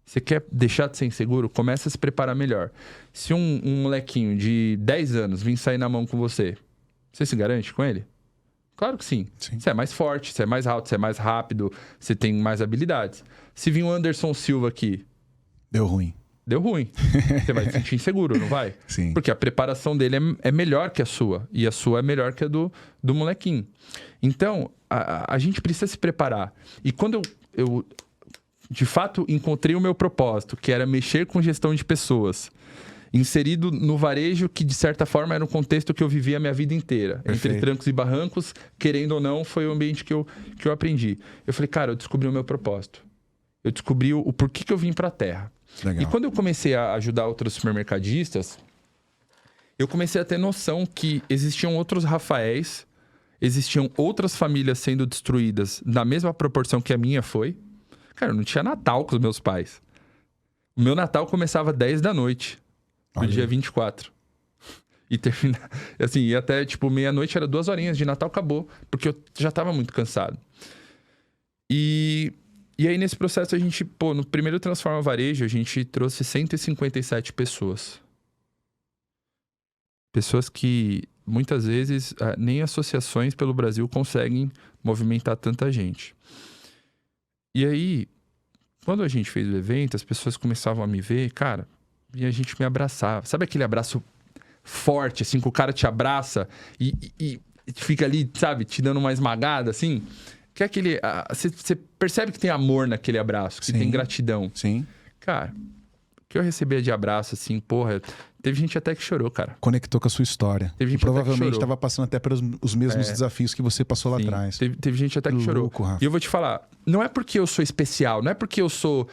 Você quer deixar de ser inseguro? Começa a se preparar melhor. Se um molequinho de 10 anos vir sair na mão com você se garante com ele? Claro que sim. Você é mais forte, você é mais alto, você é mais rápido, você tem mais habilidades. Se vir um Anderson Silva aqui... Deu ruim. Você vai se sentir inseguro, não vai? Sim. Porque a preparação dele é melhor que a sua. E a sua é melhor que a do molequinho. Então, a gente precisa se preparar. E quando eu de fato, encontrei o meu propósito, que era mexer com gestão de pessoas, inserido no varejo, que de certa forma era um contexto que eu vivia a minha vida inteira. Perfeito. Entre trancos e barrancos, querendo ou não, foi o ambiente que eu aprendi. Eu falei, cara, eu descobri o meu propósito. Eu descobri o porquê que eu vim para a Terra. Legal. E quando eu comecei a ajudar outros supermercadistas, eu comecei a ter noção que existiam outros Rafaéis, existiam outras famílias sendo destruídas na mesma proporção que a minha foi. Cara, eu não tinha Natal com os meus pais. O meu Natal começava 10 da noite, no dia 24. E terminava, assim, e até tipo meia-noite, era 2 horinhas de Natal, acabou, porque eu já tava muito cansado. E aí, nesse processo, a gente, no primeiro Transforma Varejo, a gente trouxe 157 pessoas. Pessoas que, muitas vezes, nem associações pelo Brasil conseguem movimentar tanta gente. E aí, quando a gente fez o evento, as pessoas começavam a me ver, cara, e a gente me abraçava. Sabe aquele abraço forte, assim, que o cara te abraça e fica ali, sabe, te dando uma esmagada, assim. Que é aquele... Você percebe que tem amor naquele abraço, que tem gratidão. Sim. Cara, o que eu recebia de abraço, assim, porra... Teve gente até que chorou, cara. Conectou com a sua história. Teve gente provavelmente estava passando até pelos os mesmos desafios que você passou lá atrás. Teve gente até que chorou. Louco, Rafa. E eu vou te falar, não é porque eu sou especial, não é porque eu sou...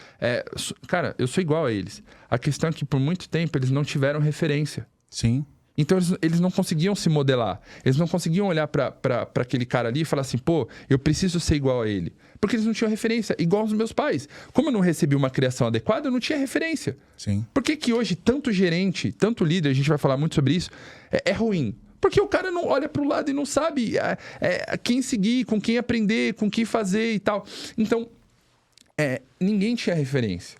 cara, eu sou igual a eles. A questão é que por muito tempo eles não tiveram referência. Sim. Então eles não conseguiam se modelar. Eles não conseguiam olhar pra aquele cara ali e falar assim, pô, eu preciso ser igual a ele. Porque eles não tinham referência, igual os meus pais. Como eu não recebi uma criação adequada, eu não tinha referência. Sim. Por que hoje tanto gerente, tanto líder, a gente vai falar muito sobre isso, é ruim? Porque o cara não olha pro lado e não sabe quem seguir, com quem aprender, com quem fazer e tal. Então, ninguém tinha referência.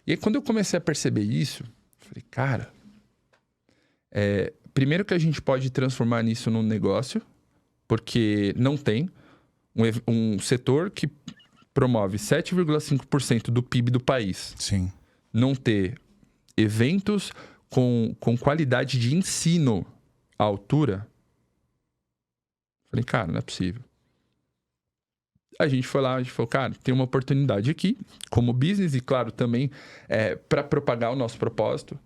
E aí, quando eu comecei a perceber isso, eu falei, cara... primeiro que a gente pode transformar nisso num negócio, porque não tem um setor que promove 7,5% do PIB do país. Sim. Não ter eventos com qualidade de ensino à altura. Falei, cara, não é possível. A gente foi lá, a gente falou, cara, tem uma oportunidade aqui, como business e, claro, também para propagar o nosso propósito.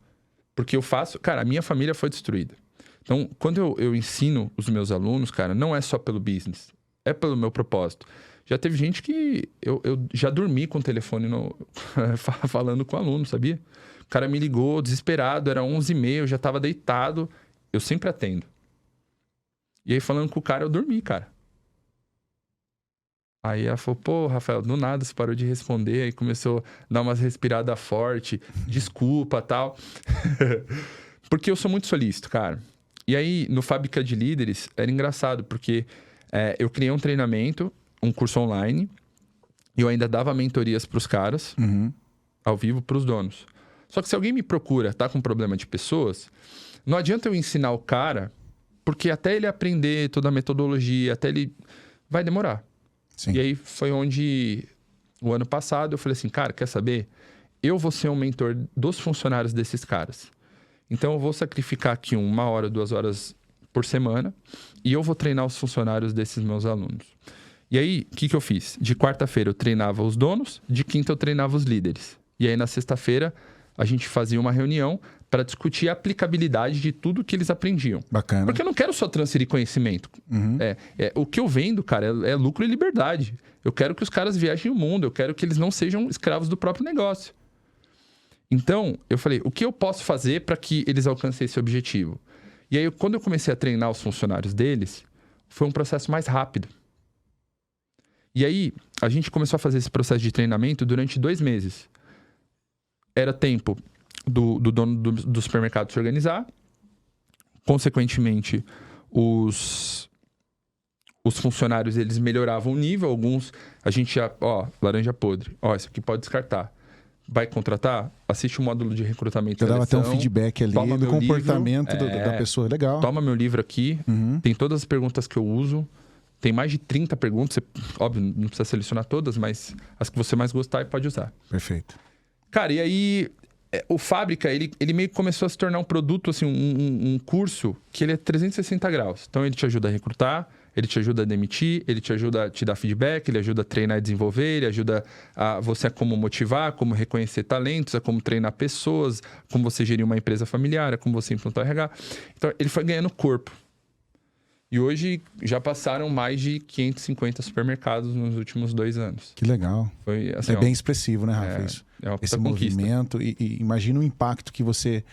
Porque eu faço... Cara, a minha família foi destruída. Então, quando eu ensino os meus alunos, cara, não é só pelo business. É pelo meu propósito. Já teve gente que... Eu já dormi com o telefone falando com o aluno, sabia? O cara me ligou desesperado, era 11h30, eu já estava deitado. Eu sempre atendo. E aí, falando com o cara, eu dormi, cara. Aí ela falou, pô, Rafael, do nada você parou de responder. Aí começou a dar umas respiradas fortes, desculpa, tal. Porque eu sou muito solícito, cara. E aí, no Fábrica de Líderes, era engraçado, porque eu criei um treinamento, um curso online, e eu ainda dava mentorias pros caras, ao vivo, pros donos. Só que se alguém me procura, tá com problema de pessoas, não adianta eu ensinar o cara, porque até ele aprender toda a metodologia, até ele... vai demorar. Sim. E aí foi onde, o ano passado, eu falei assim, cara, quer saber? Eu vou ser um mentor dos funcionários desses caras. Então, eu vou sacrificar aqui 1 hora, 2 horas por semana e eu vou treinar os funcionários desses meus alunos. E aí, o que eu fiz? De quarta-feira eu treinava os donos, de quinta eu treinava os líderes. E aí, na sexta-feira, a gente fazia uma reunião para discutir a aplicabilidade de tudo que eles aprendiam. Bacana. Porque eu não quero só transferir conhecimento. O que eu vendo, cara, é lucro e liberdade. Eu quero que os caras viajem o mundo, eu quero que eles não sejam escravos do próprio negócio. Então, eu falei, o que eu posso fazer para que eles alcancem esse objetivo? E aí, quando eu comecei a treinar os funcionários deles, foi um processo mais rápido. E aí, a gente começou a fazer esse processo de treinamento durante 2 meses. Era tempo do dono do supermercado se organizar. Consequentemente, os funcionários, eles melhoravam o nível. Alguns, a gente já... laranja podre. Isso aqui pode descartar. Vai contratar? Assiste o módulo de recrutamento e seleção. Dava até um feedback ali do comportamento da pessoa. Legal. Toma meu livro aqui. Tem todas as perguntas que eu uso. Tem mais de 30 perguntas. Você, óbvio, não precisa selecionar todas, mas as que você mais gostar, pode usar. Perfeito. Cara, e aí... O Fábrica, ele meio que começou a se tornar um produto, assim, um curso que ele é 360 graus. Então, ele te ajuda a recrutar, ele te ajuda a demitir, ele te ajuda a te dar feedback, ele ajuda a treinar e desenvolver, ele ajuda a você a como motivar, como reconhecer talentos, a como treinar pessoas, como você gerir uma empresa familiar, a como você implantar o RH. Então, ele foi ganhando corpo. E hoje já passaram mais de 550 supermercados nos últimos 2 anos. Que legal. Foi, assim, bem expressivo, né, Rafa? Isso. Esse movimento. E imagina o impacto que você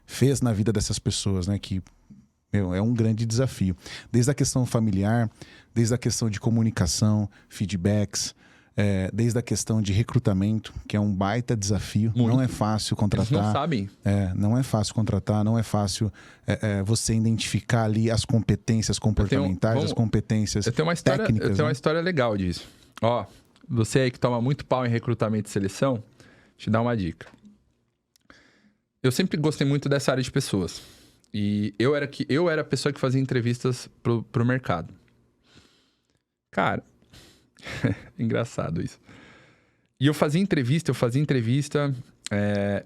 fez na vida dessas pessoas, né? Que é um grande desafio. Desde a questão familiar, desde a questão de comunicação, feedbacks, desde a questão de recrutamento, que é um baita desafio. Muito. Não é fácil contratar. Eles não sabem. Não é fácil contratar, não é fácil você identificar ali as competências comportamentais, as competências técnicas. Eu tenho uma história legal disso. Você aí que toma muito pau em recrutamento e seleção, te dá uma dica. Eu sempre gostei muito dessa área de pessoas. E eu era a pessoa que fazia entrevistas pro mercado. Cara, engraçado isso. E eu fazia entrevista,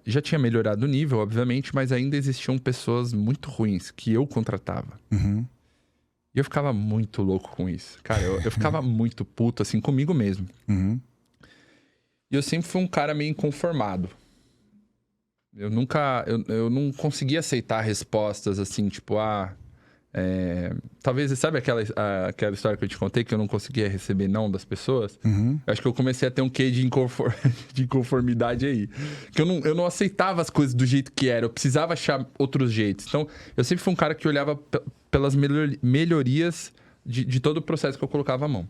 Já tinha melhorado o nível, obviamente, mas ainda existiam pessoas muito ruins que eu contratava. Uhum. E eu ficava muito louco com isso. Cara, eu ficava muito puto, assim, comigo mesmo. Uhum. E eu sempre fui um cara meio inconformado. Eu não conseguia aceitar respostas assim, tipo, talvez, sabe aquela história que eu te contei, que eu não conseguia receber não das pessoas? Uhum. Eu acho que eu comecei a ter um quê de inconformidade aí. Que eu não aceitava as coisas do jeito que era, eu precisava achar outros jeitos. Então, eu sempre fui um cara que olhava pelas melhorias de todo o processo que eu colocava a mão.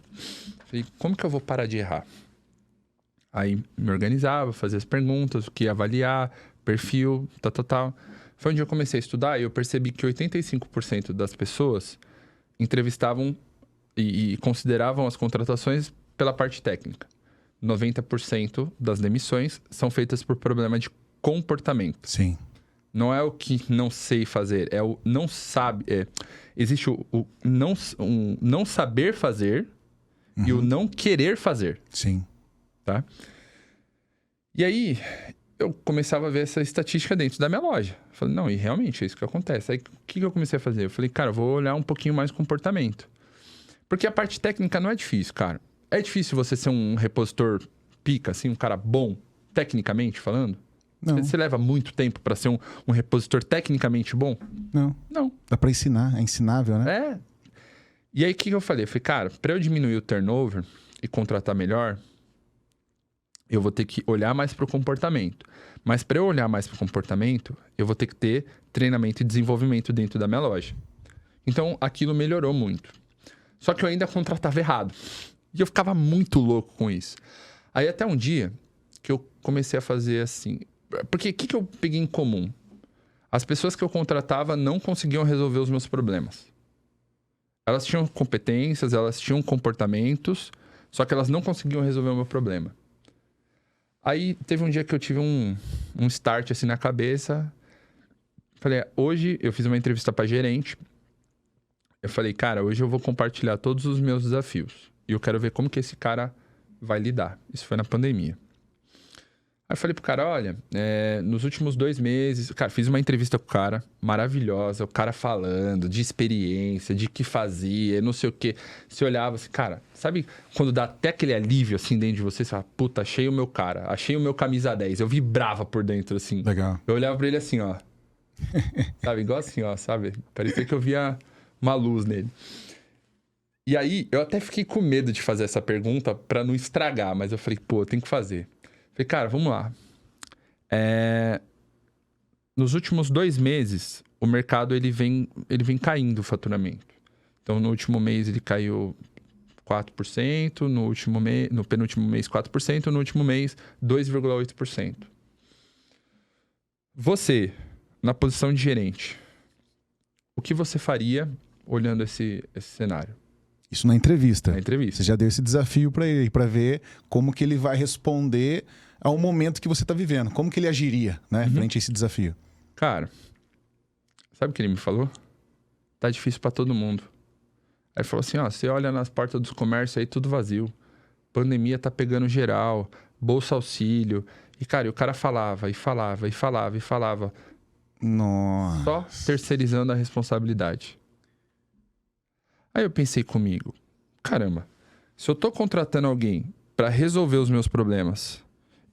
Falei, como que eu vou parar de errar? Aí me organizava, fazia as perguntas, o que ia avaliar, perfil, tal. Foi onde eu comecei a estudar e eu percebi que 85% das pessoas entrevistavam e consideravam as contratações pela parte técnica. 90% das demissões são feitas por problema de comportamento. Sim. Não é o que não sei fazer, é o não sabe. Existe o não saber fazer e o não querer fazer. Sim. Tá? E aí, eu começava a ver essa estatística dentro da minha loja. Falei, não, e realmente é isso que acontece. Aí, o que eu comecei a fazer? Eu falei, cara, eu vou olhar um pouquinho mais o comportamento. Porque a parte técnica não é difícil, cara. É difícil você ser um repositor pica, assim, um cara bom, tecnicamente falando? Não. Você leva muito tempo para ser um repositor tecnicamente bom? Não. Não. Dá pra ensinar, é ensinável, né? É. E aí, o que eu falei? Eu falei, cara, para eu diminuir o turnover e contratar melhor, eu vou ter que olhar mais para o comportamento. Mas para eu olhar mais para o comportamento, eu vou ter que ter treinamento e desenvolvimento dentro da minha loja. Então, aquilo melhorou muito. Só que eu ainda contratava errado. E eu ficava muito louco com isso. Aí até um dia que eu comecei a fazer assim... Porque o que eu peguei em comum? As pessoas que eu contratava não conseguiam resolver os meus problemas. Elas tinham competências, elas tinham comportamentos, só que elas não conseguiam resolver o meu problema. Aí teve um dia que eu tive um start assim na cabeça. Falei, hoje eu fiz uma entrevista para gerente. Eu falei, cara, hoje eu vou compartilhar todos os meus desafios. E eu quero ver como que esse cara vai lidar. Isso foi na pandemia. Aí eu falei pro cara, olha, nos últimos 2 meses... Cara, fiz uma entrevista com o cara, maravilhosa. O cara falando de experiência, de que fazia, não sei o quê. Você olhava assim, cara, sabe quando dá até aquele alívio assim dentro de você? Você fala, puta, achei o meu cara, achei o meu camisa 10. Eu vibrava por dentro, assim. Legal. Eu olhava pra ele assim, ó. Sabe, igual assim, ó, sabe? Parecia que eu via uma luz nele. E aí, eu até fiquei com medo de fazer essa pergunta pra não estragar. Mas eu falei, pô, eu tenho que fazer. Falei, cara, vamos lá. Nos últimos 2 meses, o mercado ele vem caindo o faturamento. Então, no último mês ele caiu 4%, no penúltimo mês 4%, no último mês 2,8%. Você, na posição de gerente, o que você faria olhando esse cenário? Isso na entrevista. Na entrevista. Você já deu esse desafio para ele, para ver como que ele vai responder ao momento que você está vivendo. Como que ele agiria, né, frente a esse desafio. Cara, sabe o que ele me falou? Tá difícil para todo mundo. Aí falou assim, ó, você olha nas portas dos comércios aí, tudo vazio. Pandemia tá pegando geral, bolsa auxílio. E, cara, o cara falava, e falava, e falava, e falava. Nossa. Só terceirizando a responsabilidade. Aí eu pensei comigo, caramba, se eu tô contratando alguém para resolver os meus problemas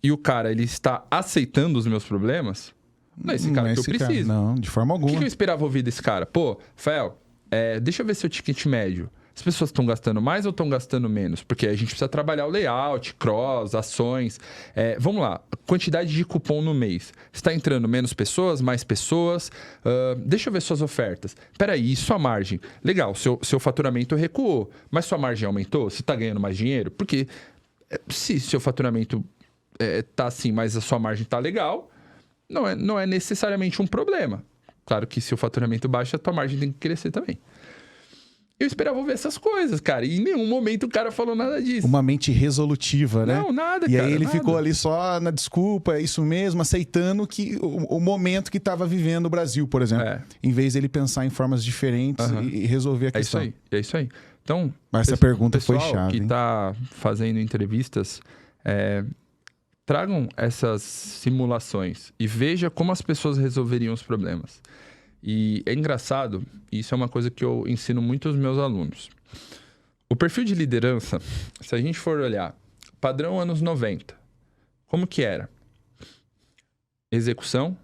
e o cara, ele está aceitando os meus problemas, não é esse cara que eu preciso. Não, de forma O alguma. que eu esperava ouvir desse cara? Pô, Rafael, deixa eu ver seu ticket médio. As pessoas estão gastando mais ou estão gastando menos? Porque a gente precisa trabalhar o layout, cross, ações. Vamos lá, quantidade de cupom no mês. Está entrando menos pessoas, mais pessoas? Deixa eu ver suas ofertas. Peraí, e sua margem? Legal, seu faturamento recuou, mas sua margem aumentou? Você está ganhando mais dinheiro? Porque se seu faturamento está assim, mas a sua margem está legal, não é necessariamente um problema. Claro que se o faturamento baixa, a tua margem tem que crescer também. Eu esperava ouvir essas coisas, cara. E em nenhum momento o cara falou nada disso. Uma mente resolutiva, né? Não, nada, e cara. E aí ele nada. ficou ali só na desculpa, é isso mesmo, aceitando que o momento que estava vivendo o Brasil, por exemplo. Em vez dele pensar em formas diferentes e resolver a questão. É isso aí. Então, mas essa pergunta foi chave. chave. Que tá fazendo entrevistas, Tragam essas simulações e veja como as pessoas resolveriam os problemas. E é engraçado, isso é uma coisa que eu ensino muito aos meus alunos. O perfil de liderança, se a gente for olhar, padrão anos 90, como que era? Execução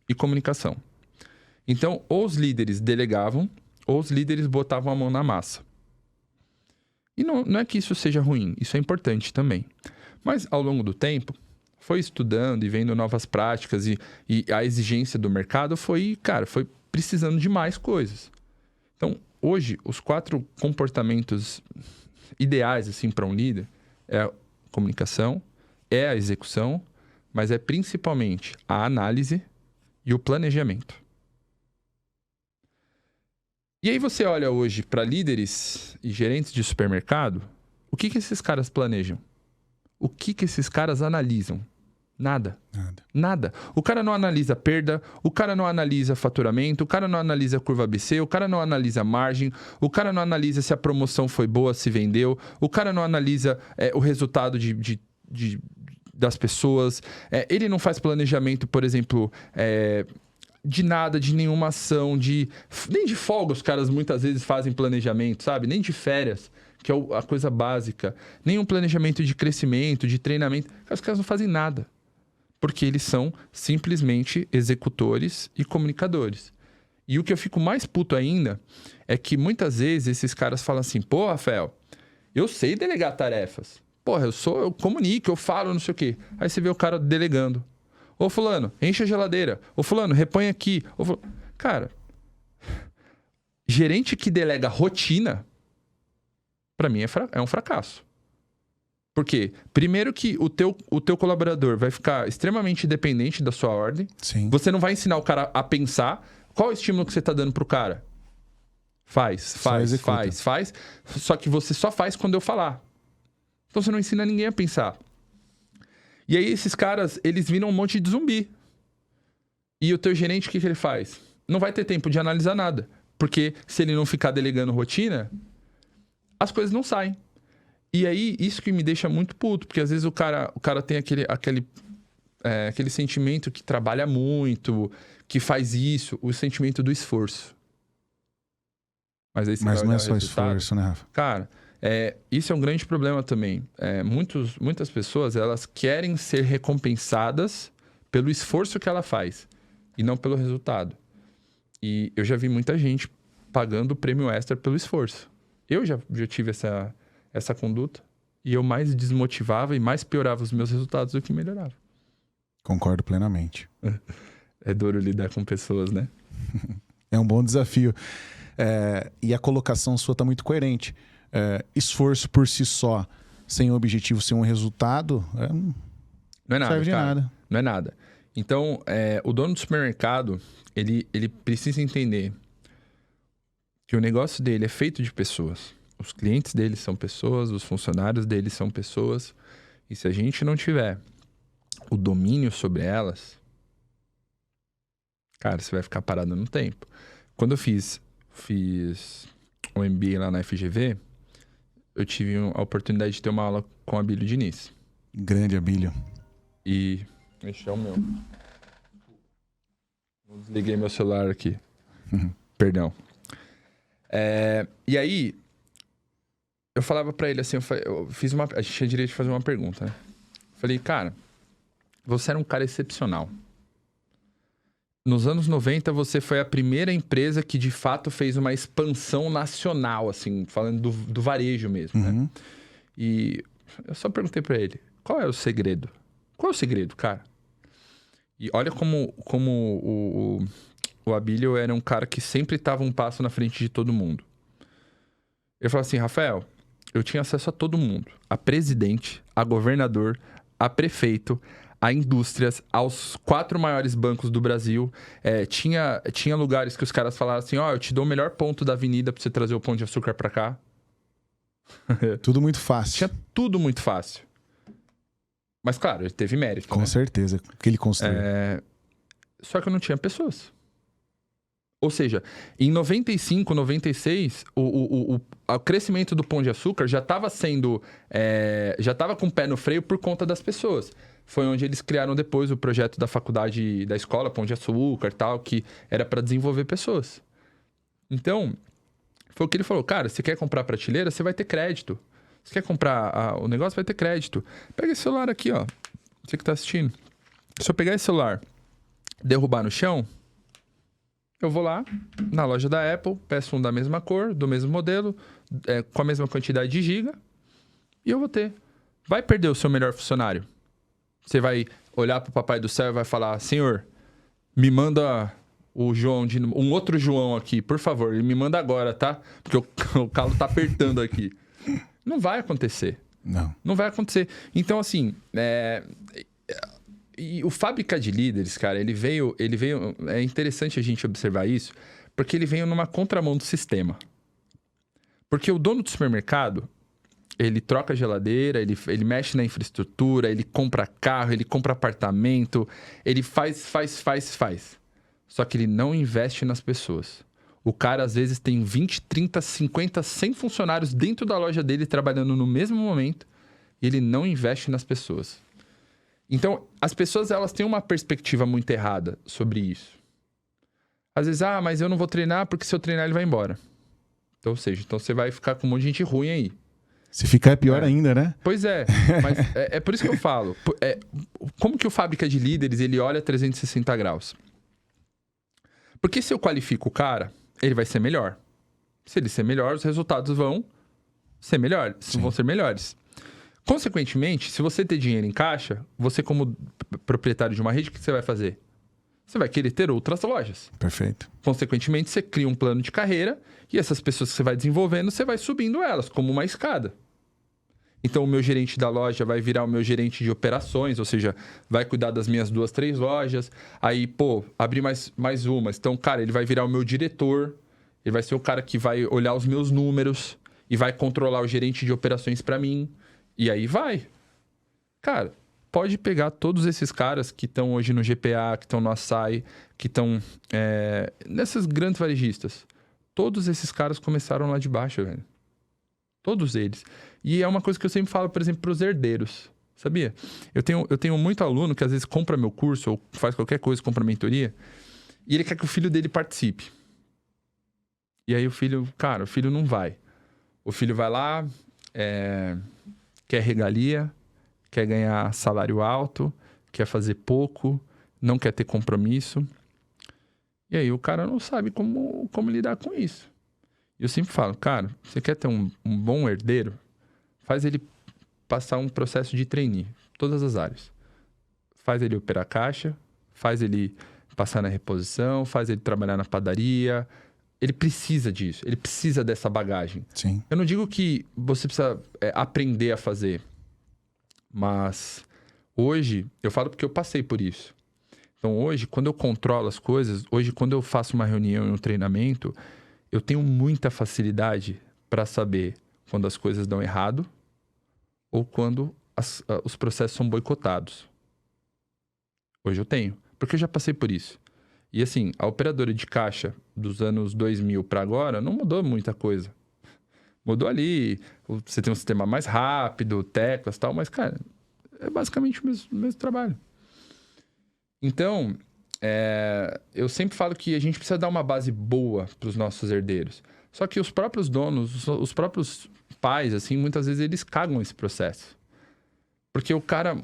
e comunicação. Então, ou os líderes delegavam, ou os líderes botavam a mão na massa. E não é que isso seja ruim, isso é importante também. Mas, ao longo do tempo, foi estudando e vendo novas práticas e a exigência do mercado foi precisando de mais coisas. Então, hoje, os 4 comportamentos ideais assim, para um líder é a comunicação, é a execução, mas é principalmente a análise e o planejamento. E aí você olha hoje para líderes e gerentes de supermercado, o que esses caras planejam? O que esses caras analisam? Nada. O cara não analisa perda, o cara não analisa faturamento, o cara não analisa curva ABC, o cara não analisa margem, o cara não analisa se a promoção foi boa, se vendeu, o cara não analisa o resultado das pessoas, ele não faz planejamento, por exemplo, de nada, de nenhuma ação, nem de folga os caras muitas vezes fazem planejamento, sabe? Nem de férias, que é a coisa básica. Nem um planejamento de crescimento, de treinamento. Os caras não fazem nada. Porque eles são simplesmente executores e comunicadores. E o que eu fico mais puto ainda é que muitas vezes esses caras falam assim, pô, Rafael, eu sei delegar tarefas. Porra, eu comunico, eu falo, não sei o quê. Aí você vê o cara delegando. Ô fulano, enche a geladeira. Ô fulano, repõe aqui. Cara, gerente que delega rotina, pra mim é um fracasso. Por quê? Primeiro que o teu colaborador vai ficar extremamente dependente da sua ordem. Sim. Você não vai ensinar o cara a pensar. Qual é o estímulo que você tá dando pro cara? Faz. Só que você só faz quando eu falar. Então você não ensina ninguém a pensar. E aí esses caras, eles viram um monte de zumbi. E o teu gerente, o que ele faz? Não vai ter tempo de analisar nada. Porque se ele não ficar delegando rotina, as coisas não saem. E aí, isso que me deixa muito puto. Porque às vezes o cara tem aquele sentimento que trabalha muito, que faz isso, o sentimento do esforço. Mas não é só esforço, né, Rafa? Cara, isso é um grande problema também. Muitas pessoas, elas querem ser recompensadas pelo esforço que ela faz e não pelo resultado. E eu já vi muita gente pagando prêmio extra pelo esforço. Eu já tive essa conduta e eu mais desmotivava e mais piorava os meus resultados do que melhorava. Concordo plenamente. É duro lidar com pessoas, né? É um bom desafio. E a colocação sua está muito coerente. Esforço por si só, sem um objetivo, sem um resultado, não é nada, serve de cara. nada. Não é nada. Então, o dono do supermercado, ele precisa entender que o negócio dele é feito de pessoas. Os clientes dele são pessoas, os funcionários dele são pessoas. E se a gente não tiver o domínio sobre elas, cara, você vai ficar parado no tempo. Quando eu fiz o MBA lá na FGV, eu tive a oportunidade de ter uma aula com o Abílio Diniz. Grande Abílio. E... Esse é o meu. Eu desliguei meu celular aqui. Perdão. E aí, eu falava pra ele assim, a gente tinha direito de fazer uma pergunta, né? Falei, cara, você era um cara excepcional. Nos anos 90, você foi a primeira empresa que, de fato, fez uma expansão nacional, assim, falando do varejo mesmo, né? E eu só perguntei pra ele, qual é o segredo? Qual é o segredo, cara? E olha como o Abílio era um cara que sempre estava um passo na frente de todo mundo. Ele falou assim, Rafael, eu tinha acesso a todo mundo. A presidente, a governador, a prefeito, a indústrias, aos 4 maiores bancos do Brasil. Tinha lugares que os caras falaram assim, eu te dou o melhor ponto da avenida pra você trazer o pão de açúcar pra cá. Tudo muito fácil. Tinha tudo muito fácil. Mas, claro, ele teve mérito. Com certeza, que ele construiu. Só que eu não tinha pessoas. Ou seja, em 95, 96, o crescimento do Pão de Açúcar já estava sendo... já estava com o pé no freio por conta das pessoas. Foi onde eles criaram depois o projeto da faculdade, da escola Pão de Açúcar e tal, que era para desenvolver pessoas. Então, foi o que ele falou. Cara, você quer comprar prateleira, você vai ter crédito. Você quer comprar o negócio, vai ter crédito. Pega esse celular aqui, ó. Você que tá assistindo. Se eu pegar esse celular, derrubar no chão... Eu vou lá, na loja da Apple, peço um da mesma cor, do mesmo modelo, com a mesma quantidade de giga, e eu vou ter. Vai perder o seu melhor funcionário. Você vai olhar pro papai do céu e vai falar, senhor, me manda o João, um outro João aqui, por favor, ele me manda agora, tá? Porque o calo tá apertando aqui. Não vai acontecer. Não vai acontecer. Então, assim, e o Fábrica de Líderes, cara, ele veio... É interessante a gente observar isso, porque ele veio numa contramão do sistema. Porque o dono do supermercado, ele troca a geladeira, ele mexe na infraestrutura, ele compra carro, ele compra apartamento, ele faz. Só que ele não investe nas pessoas. O cara, às vezes, tem 20, 30, 50, 100 funcionários dentro da loja dele trabalhando no mesmo momento e ele não investe nas pessoas. Então, as pessoas, elas têm uma perspectiva muito errada sobre isso. Às vezes, mas eu não vou treinar porque se eu treinar ele vai embora. Então, ou seja, você vai ficar com um monte de gente ruim aí. Se ficar é pior ainda, né? Pois é, mas é por isso que eu falo. Como que o Fábrica de Líderes, ele olha 360 graus? Porque se eu qualifico o cara, ele vai ser melhor. Se ele ser melhor, os resultados vão ser melhores. Sim. Vão ser melhores. Consequentemente, se você ter dinheiro em caixa, você como proprietário de uma rede, o que você vai fazer? Você vai querer ter outras lojas. Perfeito. Consequentemente, você cria um plano de carreira e essas pessoas que você vai desenvolvendo, você vai subindo elas como uma escada. Então, o meu gerente da loja vai virar o meu gerente de operações, ou seja, vai cuidar das minhas 2, 3 lojas. Aí, abrir mais umas. Então, cara, ele vai virar o meu diretor, ele vai ser o cara que vai olhar os meus números e vai controlar o gerente de operações para mim. E aí vai. Cara, pode pegar todos esses caras que estão hoje no GPA, que estão no Açaí, que estão nessas grandes varejistas. Todos esses caras começaram lá de baixo, velho. Todos eles. E é uma coisa que eu sempre falo, por exemplo, para os herdeiros. Sabia? Eu tenho muito aluno que às vezes compra meu curso ou faz qualquer coisa, compra mentoria, e ele quer que o filho dele participe. E aí o filho não vai. O filho vai lá... quer regalia, quer ganhar salário alto, quer fazer pouco, não quer ter compromisso. E aí o cara não sabe como lidar com isso. Eu sempre falo, cara, você quer ter um bom herdeiro? Faz ele passar um processo de trainee, todas as áreas. Faz ele operar caixa, faz ele passar na reposição, faz ele trabalhar na padaria. Ele precisa disso, ele precisa dessa bagagem. Sim. Eu não digo que você precisa aprender a fazer, mas hoje, eu falo porque eu passei por isso. Então hoje, quando eu controlo as coisas, hoje quando eu faço uma reunião e um treinamento, eu tenho muita facilidade para saber quando as coisas dão errado ou quando os processos são boicotados. Hoje eu tenho, porque eu já passei por isso. E assim, a operadora de caixa dos anos 2000 para agora não mudou muita coisa. Mudou ali, você tem um sistema mais rápido, teclas e tal, mas, cara, é basicamente o mesmo trabalho. Então, eu sempre falo que a gente precisa dar uma base boa para os nossos herdeiros. Só que os próprios donos, os próprios pais, assim, muitas vezes eles cagam esse processo. Porque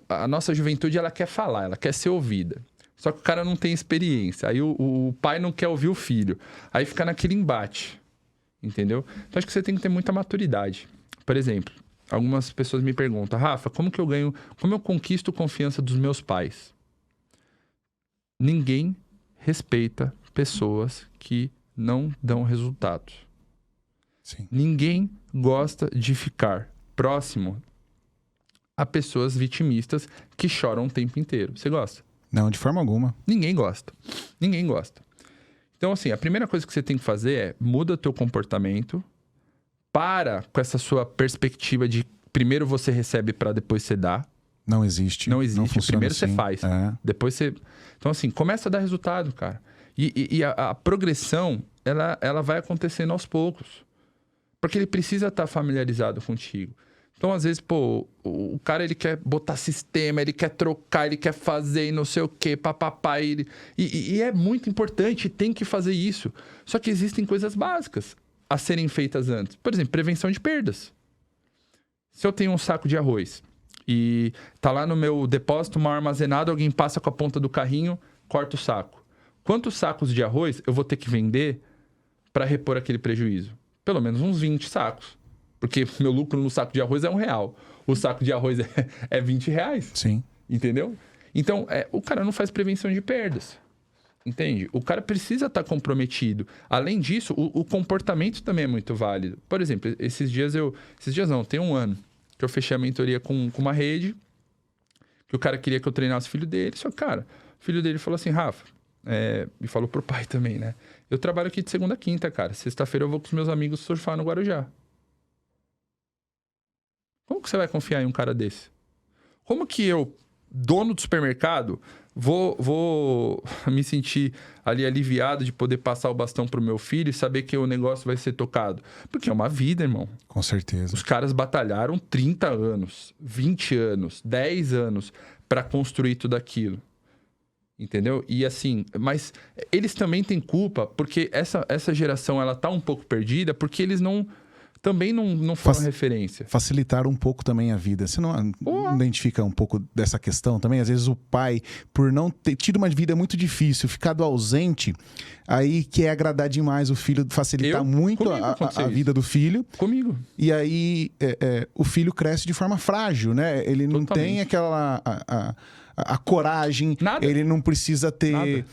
a nossa juventude, ela quer falar, ela quer ser ouvida. Só que o cara não tem experiência. Aí o pai não quer ouvir o filho. Aí fica naquele embate. Entendeu? Então, acho que você tem que ter muita maturidade. Por exemplo, algumas pessoas me perguntam, Rafa, como eu conquisto confiança dos meus pais? Ninguém respeita pessoas que não dão resultados. Sim. Ninguém gosta de ficar próximo a pessoas vitimistas que choram o tempo inteiro. Você gosta? Não, de forma alguma. Ninguém gosta. Ninguém gosta. Então, assim, a primeira coisa que você tem que fazer é muda o teu comportamento, para com essa sua perspectiva de primeiro você recebe para depois você dá. Não existe. Não existe. Não funciona Primeiro assim. você faz. Depois você... Então, assim, começa a dar resultado, cara. E a progressão, ela vai acontecendo aos poucos. Porque ele precisa estar familiarizado contigo. Então, às vezes, pô, o cara, ele quer botar sistema, ele quer trocar, ele quer fazer e não sei o quê, papapá. E é muito importante, tem que fazer isso. Só que existem coisas básicas a serem feitas antes. Por exemplo, prevenção de perdas. Se eu tenho um saco de arroz e tá lá no meu depósito mal armazenado, alguém passa com a ponta do carrinho, corta o saco. Quantos sacos de arroz eu vou ter que vender para repor aquele prejuízo? Pelo menos uns 20 sacos. Porque meu lucro no saco de arroz é R$1. O saco de arroz é R$20. Sim. Entendeu? Então, o cara não faz prevenção de perdas. Entende? O cara precisa estar comprometido. Além disso, o comportamento também é muito válido. Por exemplo, esses dias não, tem um ano que eu fechei a mentoria com uma rede que o cara queria que eu treinasse o filho dele. Só que, cara, o filho dele falou assim, Rafa, e falou pro pai também, né? Eu trabalho aqui de segunda a quinta, cara. Sexta-feira eu vou com os meus amigos surfar no Guarujá. Como que você vai confiar em um cara desse? Como que eu, dono do supermercado, vou me sentir ali aliviado de poder passar o bastão pro meu filho e saber que o negócio vai ser tocado? Porque é uma vida, irmão. Com certeza. Os caras batalharam 30 anos, 20 anos, 10 anos para construir tudo aquilo. Entendeu? E assim, mas eles também têm culpa porque essa geração, ela tá um pouco perdida porque eles também não foram referência. Facilitar um pouco também a vida. Você não identifica um pouco dessa questão também? Às vezes o pai, por não ter tido uma vida muito difícil, ficado ausente, aí quer agradar demais o filho, facilitar muito a vida do filho. Comigo. E aí o filho cresce de forma frágil, né? Ele não tem aquela... A coragem, nada. Ele não precisa ter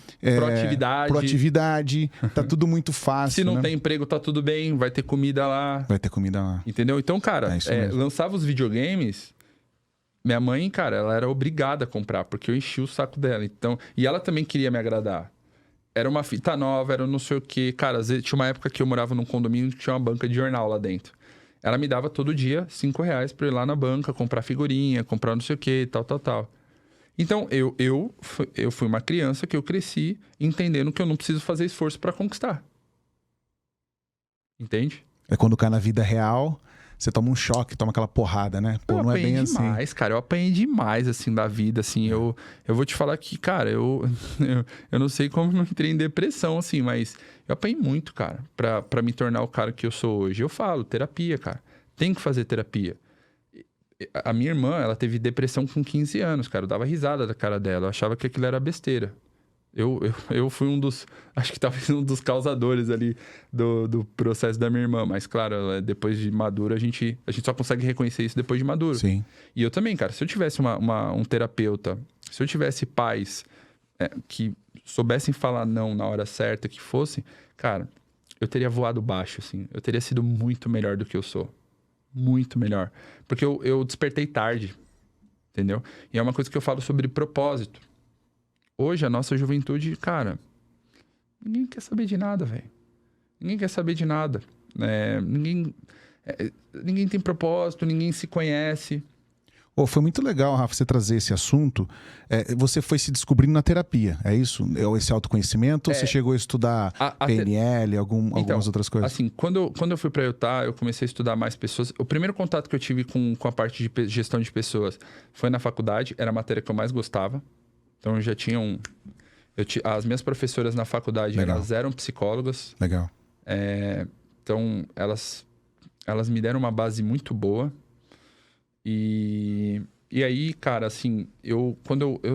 proatividade, tá tudo muito fácil. Se não né? tem emprego, tá tudo bem, vai ter comida lá. Vai ter comida lá. Entendeu? Então, cara, lançava os videogames, minha mãe, cara, ela era obrigada a comprar, porque eu enchi o saco dela. Então, e ela também queria me agradar. Era uma fita nova, era não sei o quê. Cara, às vezes, tinha uma época que eu morava num condomínio que tinha uma banca de jornal lá dentro. Ela me dava todo dia R$5 pra ir lá na banca, comprar figurinha, comprar não sei o quê, tal. Então, eu fui uma criança que eu cresci entendendo que eu não preciso fazer esforço para conquistar. Entende? É quando cai na vida real, você toma um choque, toma aquela porrada, né? Pô, não é bem assim. Cara. Eu apanhei demais, assim, da vida, assim. Eu vou te falar que, cara, eu não sei como não entrei em depressão, assim, mas eu apanhei muito, cara, pra me tornar o cara que eu sou hoje. Eu falo, terapia, cara. Tem que fazer terapia. A minha irmã, ela teve depressão com 15 anos, cara. Eu dava risada da cara dela. Eu achava que aquilo era besteira. Eu fui acho que talvez um dos causadores ali do processo da minha irmã. Mas, claro, depois de maduro, a gente só consegue reconhecer isso depois de maduro. Sim. E eu também, cara. Se eu tivesse um terapeuta, se eu tivesse pais que soubessem falar não na hora certa, que fossem, cara, eu teria voado baixo, assim. Eu teria sido muito melhor do que eu sou. Muito melhor. Porque eu despertei tarde, entendeu? E é uma coisa que eu falo sobre propósito. Hoje, a nossa juventude, cara, ninguém quer saber de nada, velho. Ninguém quer saber de nada. Ninguém tem propósito, ninguém se conhece. Foi muito legal, Rafa, você trazer esse assunto. Você foi se descobrindo na terapia, é isso? Esse autoconhecimento? Ou você chegou a estudar PNL, algumas outras coisas? Assim, quando eu fui para Utah, eu comecei a estudar mais pessoas. O primeiro contato que eu tive com a parte de gestão de pessoas foi na faculdade. Era a matéria que eu mais gostava. Então, eu já tinha as minhas professoras na faculdade, elas eram psicólogas. Legal. Então, elas me deram uma base muito boa. E aí, cara, assim, eu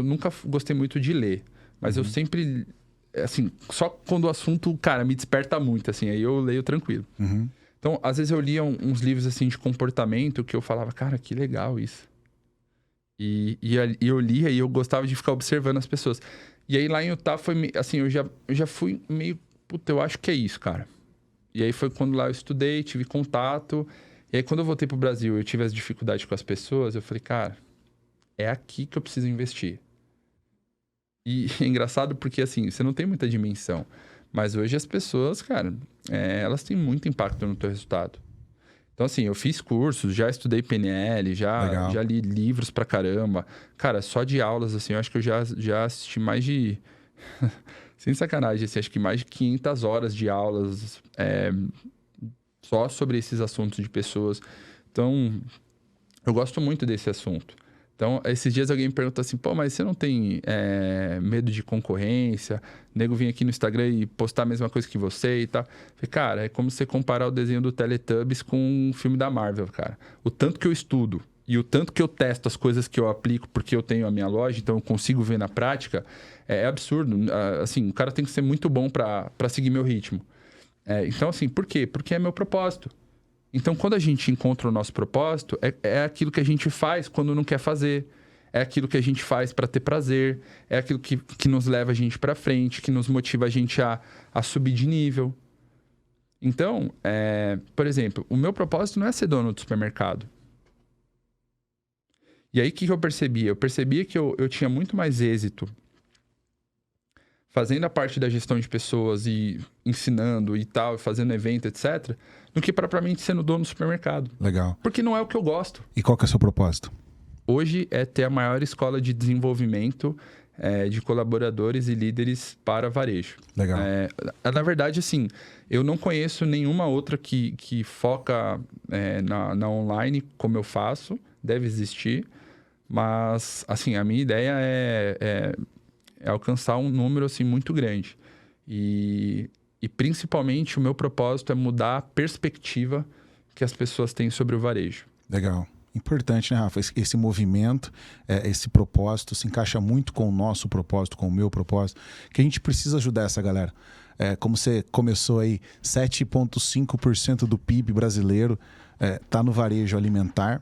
nunca gostei muito de ler, mas eu sempre, assim, só quando o assunto, cara, me desperta muito, assim, aí eu leio tranquilo. Uhum. Então, às vezes eu lia uns livros, assim, de comportamento que eu falava, cara, que legal isso. E eu lia e eu gostava de ficar observando as pessoas. E aí lá em Utah foi, assim, eu já fui meio, puta, eu acho que é isso, cara. E aí foi quando lá eu estudei, tive contato. E aí, quando eu voltei pro Brasil, eu tive as dificuldades com as pessoas, eu falei, cara, é aqui que eu preciso investir. E é engraçado porque, assim, você não tem muita dimensão. Mas hoje as pessoas, cara, elas têm muito impacto no teu resultado. Então, assim, eu fiz cursos, já estudei PNL, já li livros pra caramba. Cara, só de aulas, assim, eu acho que eu já assisti mais de Sem sacanagem, assim, acho que mais de 500 horas de aulas só sobre esses assuntos de pessoas. Então, eu gosto muito desse assunto. Então, esses dias alguém me perguntou assim, pô, mas você não tem medo de concorrência? O nego vir aqui no Instagram e postar a mesma coisa que você e tal. Falei, cara, é como você comparar o desenho do Teletubbies com um filme da Marvel, cara. O tanto que eu estudo e o tanto que eu testo as coisas que eu aplico porque eu tenho a minha loja, então eu consigo ver na prática, é absurdo. Assim, o cara tem que ser muito bom para seguir meu ritmo. Então, assim, por quê? Porque é meu propósito. Então, quando a gente encontra o nosso propósito, é aquilo que a gente faz quando não quer fazer. É aquilo que a gente faz para ter prazer. É aquilo que nos leva a gente para frente, que nos motiva a gente a subir de nível. Então, por exemplo, o meu propósito não é ser dono do supermercado. E aí, o que eu percebia? Eu percebia que eu tinha muito mais êxito fazendo a parte da gestão de pessoas e ensinando e tal, fazendo evento, etc., do que propriamente sendo dono do supermercado. Legal. Porque não é o que eu gosto. E qual que é o seu propósito? Hoje é ter a maior escola de desenvolvimento de colaboradores e líderes para varejo. Legal. Na verdade, assim, eu não conheço nenhuma outra que foca na online como eu faço. Deve existir. Mas, assim, a minha ideia é alcançar um número assim, muito grande. E principalmente o meu propósito é mudar a perspectiva que as pessoas têm sobre o varejo. Legal. Importante, né, Rafa? Esse movimento, esse propósito se encaixa muito com o nosso propósito, com o meu propósito, que a gente precisa ajudar essa galera. Como você começou aí, 7,5% do PIB brasileiro está no varejo alimentar.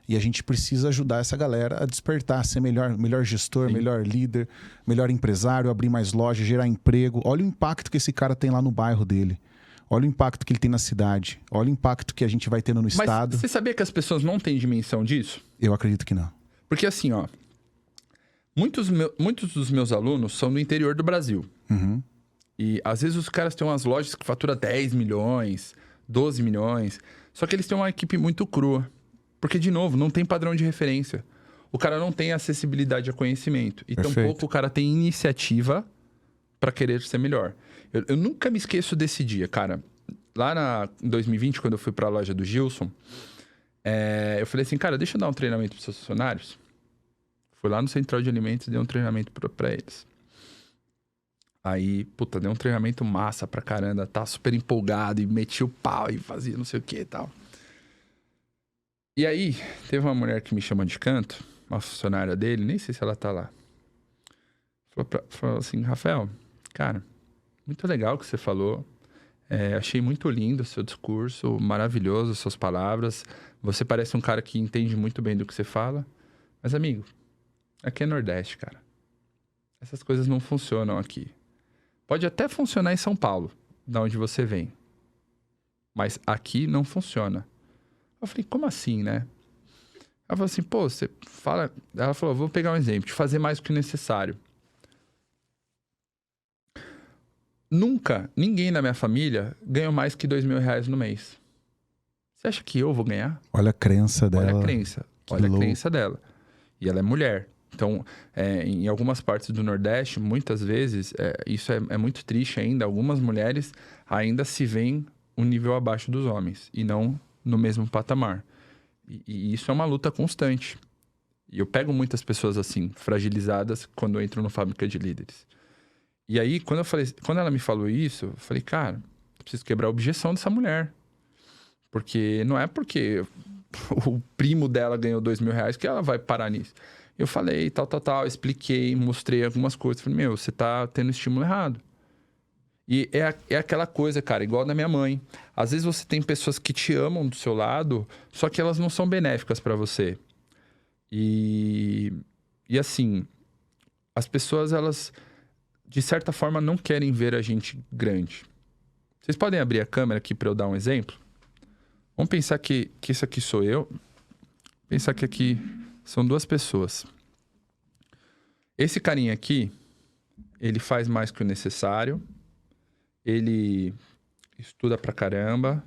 E a gente precisa ajudar essa galera a despertar, ser melhor gestor, Sim. melhor líder, melhor empresário, abrir mais lojas, gerar emprego. Olha o impacto que esse cara tem lá no bairro dele. Olha o impacto que ele tem na cidade. Olha o impacto que a gente vai tendo no estado. Mas você sabia que as pessoas não têm dimensão disso? Eu acredito que não. Porque assim, ó, muitos dos meus alunos são do interior do Brasil. Uhum. E às vezes os caras têm umas lojas que faturam 10 milhões, 12 milhões. Só que eles têm uma equipe muito crua. Porque, de novo, não tem padrão de referência. O cara não tem acessibilidade a conhecimento. E tampouco o cara tem iniciativa para querer ser melhor. Eu nunca me esqueço desse dia, cara. Lá em 2020, quando eu fui para a loja do Gilson, eu falei assim, cara, deixa eu dar um treinamento para os seus funcionários. Fui lá no Central de Alimentos e dei um treinamento para eles. Aí, puta, dei um treinamento massa pra caramba. Tá super empolgado e meti o pau e fazia não sei o que e tal. E aí, teve uma mulher que me chamou de canto, uma funcionária dele, nem sei se ela tá lá. Falou assim, Rafael, cara, muito legal o que você falou. Achei muito lindo o seu discurso, maravilhoso as suas palavras. Você parece um cara que entende muito bem do que você fala. Mas, amigo, aqui é Nordeste, cara. Essas coisas não funcionam aqui. Pode até funcionar em São Paulo, da onde você vem. Mas aqui não funciona. Eu falei, como assim, né? Ela falou assim, pô, você fala... Ela falou, vou pegar um exemplo, de fazer mais do que necessário. Nunca, ninguém na minha família ganhou mais que R$2.000 no mês. Você acha que eu vou ganhar? Olha a crença dela. Olha a crença. Olha a crença dela. E ela é mulher. Então, em algumas partes do Nordeste, muitas vezes, isso é muito triste ainda. Algumas mulheres ainda se veem um nível abaixo dos homens. E não no mesmo patamar. E isso é uma luta constante. E eu pego muitas pessoas assim, fragilizadas, quando eu entro no Fábrica de Líderes. E aí, quando ela me falou isso, eu falei, cara, eu preciso quebrar a objeção dessa mulher. Porque não é porque o primo dela ganhou R$2.000 que ela vai parar nisso. Eu falei, tal, expliquei, mostrei algumas coisas. Falei, você tá tendo estímulo errado. E é aquela coisa, cara, igual da minha mãe. Às vezes você tem pessoas que te amam do seu lado, só que elas não são benéficas para você. E assim, as pessoas, elas, de certa forma, não querem ver a gente grande. Vocês podem abrir a câmera aqui para eu dar um exemplo? Vamos pensar que isso aqui sou eu. Pensar que aqui são duas pessoas. Esse carinha aqui, ele faz mais que o necessário. Ele estuda pra caramba.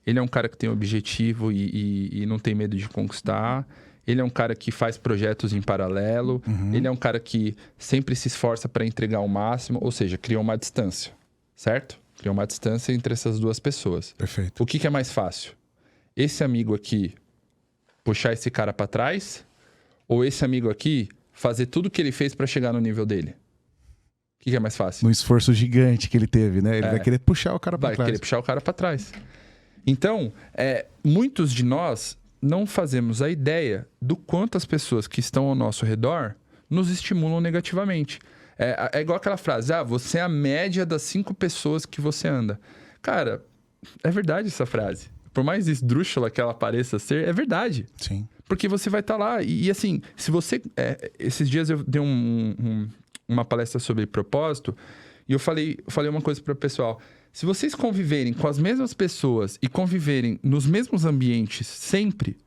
Ele é um cara que tem objetivo e não tem medo de conquistar. Ele é um cara que faz projetos em paralelo. Ele é um cara que sempre se esforça para entregar o máximo. Ou seja, criou uma distância, certo? Criou uma distância entre essas duas pessoas. Perfeito. O que é mais fácil? Esse amigo aqui puxar esse cara para trás? Ou esse amigo aqui fazer tudo que ele fez para chegar no nível dele? O que é mais fácil? No esforço gigante que ele teve, né? Ele vai querer puxar o cara para trás. Vai querer puxar o cara para trás. Então, muitos de nós não fazemos a ideia do quanto as pessoas que estão ao nosso redor nos estimulam negativamente. É igual aquela frase, você é a média das 5 pessoas que você anda. Cara, é verdade essa frase. Por mais esdrúxula que ela pareça ser, é verdade. Sim. Porque você vai estar lá e assim, se você... esses dias eu dei uma palestra sobre propósito e eu falei uma coisa para o pessoal. Se vocês conviverem com as mesmas pessoas e conviverem nos mesmos ambientes sempre,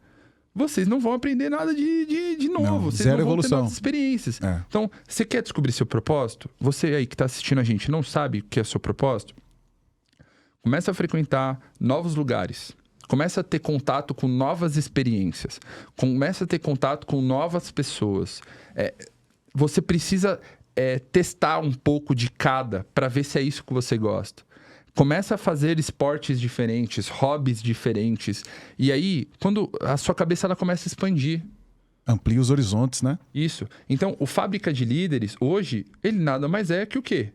vocês não vão aprender nada de novo. Não, vocês zero não vão evolução. ter novas experiências. Então, você quer descobrir seu propósito? Você aí que está assistindo a gente não sabe o que é seu propósito? Começa a frequentar novos lugares. Começa a ter contato com novas experiências. Começa a ter contato com novas pessoas. Você precisa testar um pouco de cada para ver se é isso que você gosta. Começa a fazer esportes diferentes, hobbies diferentes. E aí, quando a sua cabeça ela começa a expandir. Amplia os horizontes, né? Isso. Então, o Fábrica de Líderes, hoje, ele nada mais é que o quê?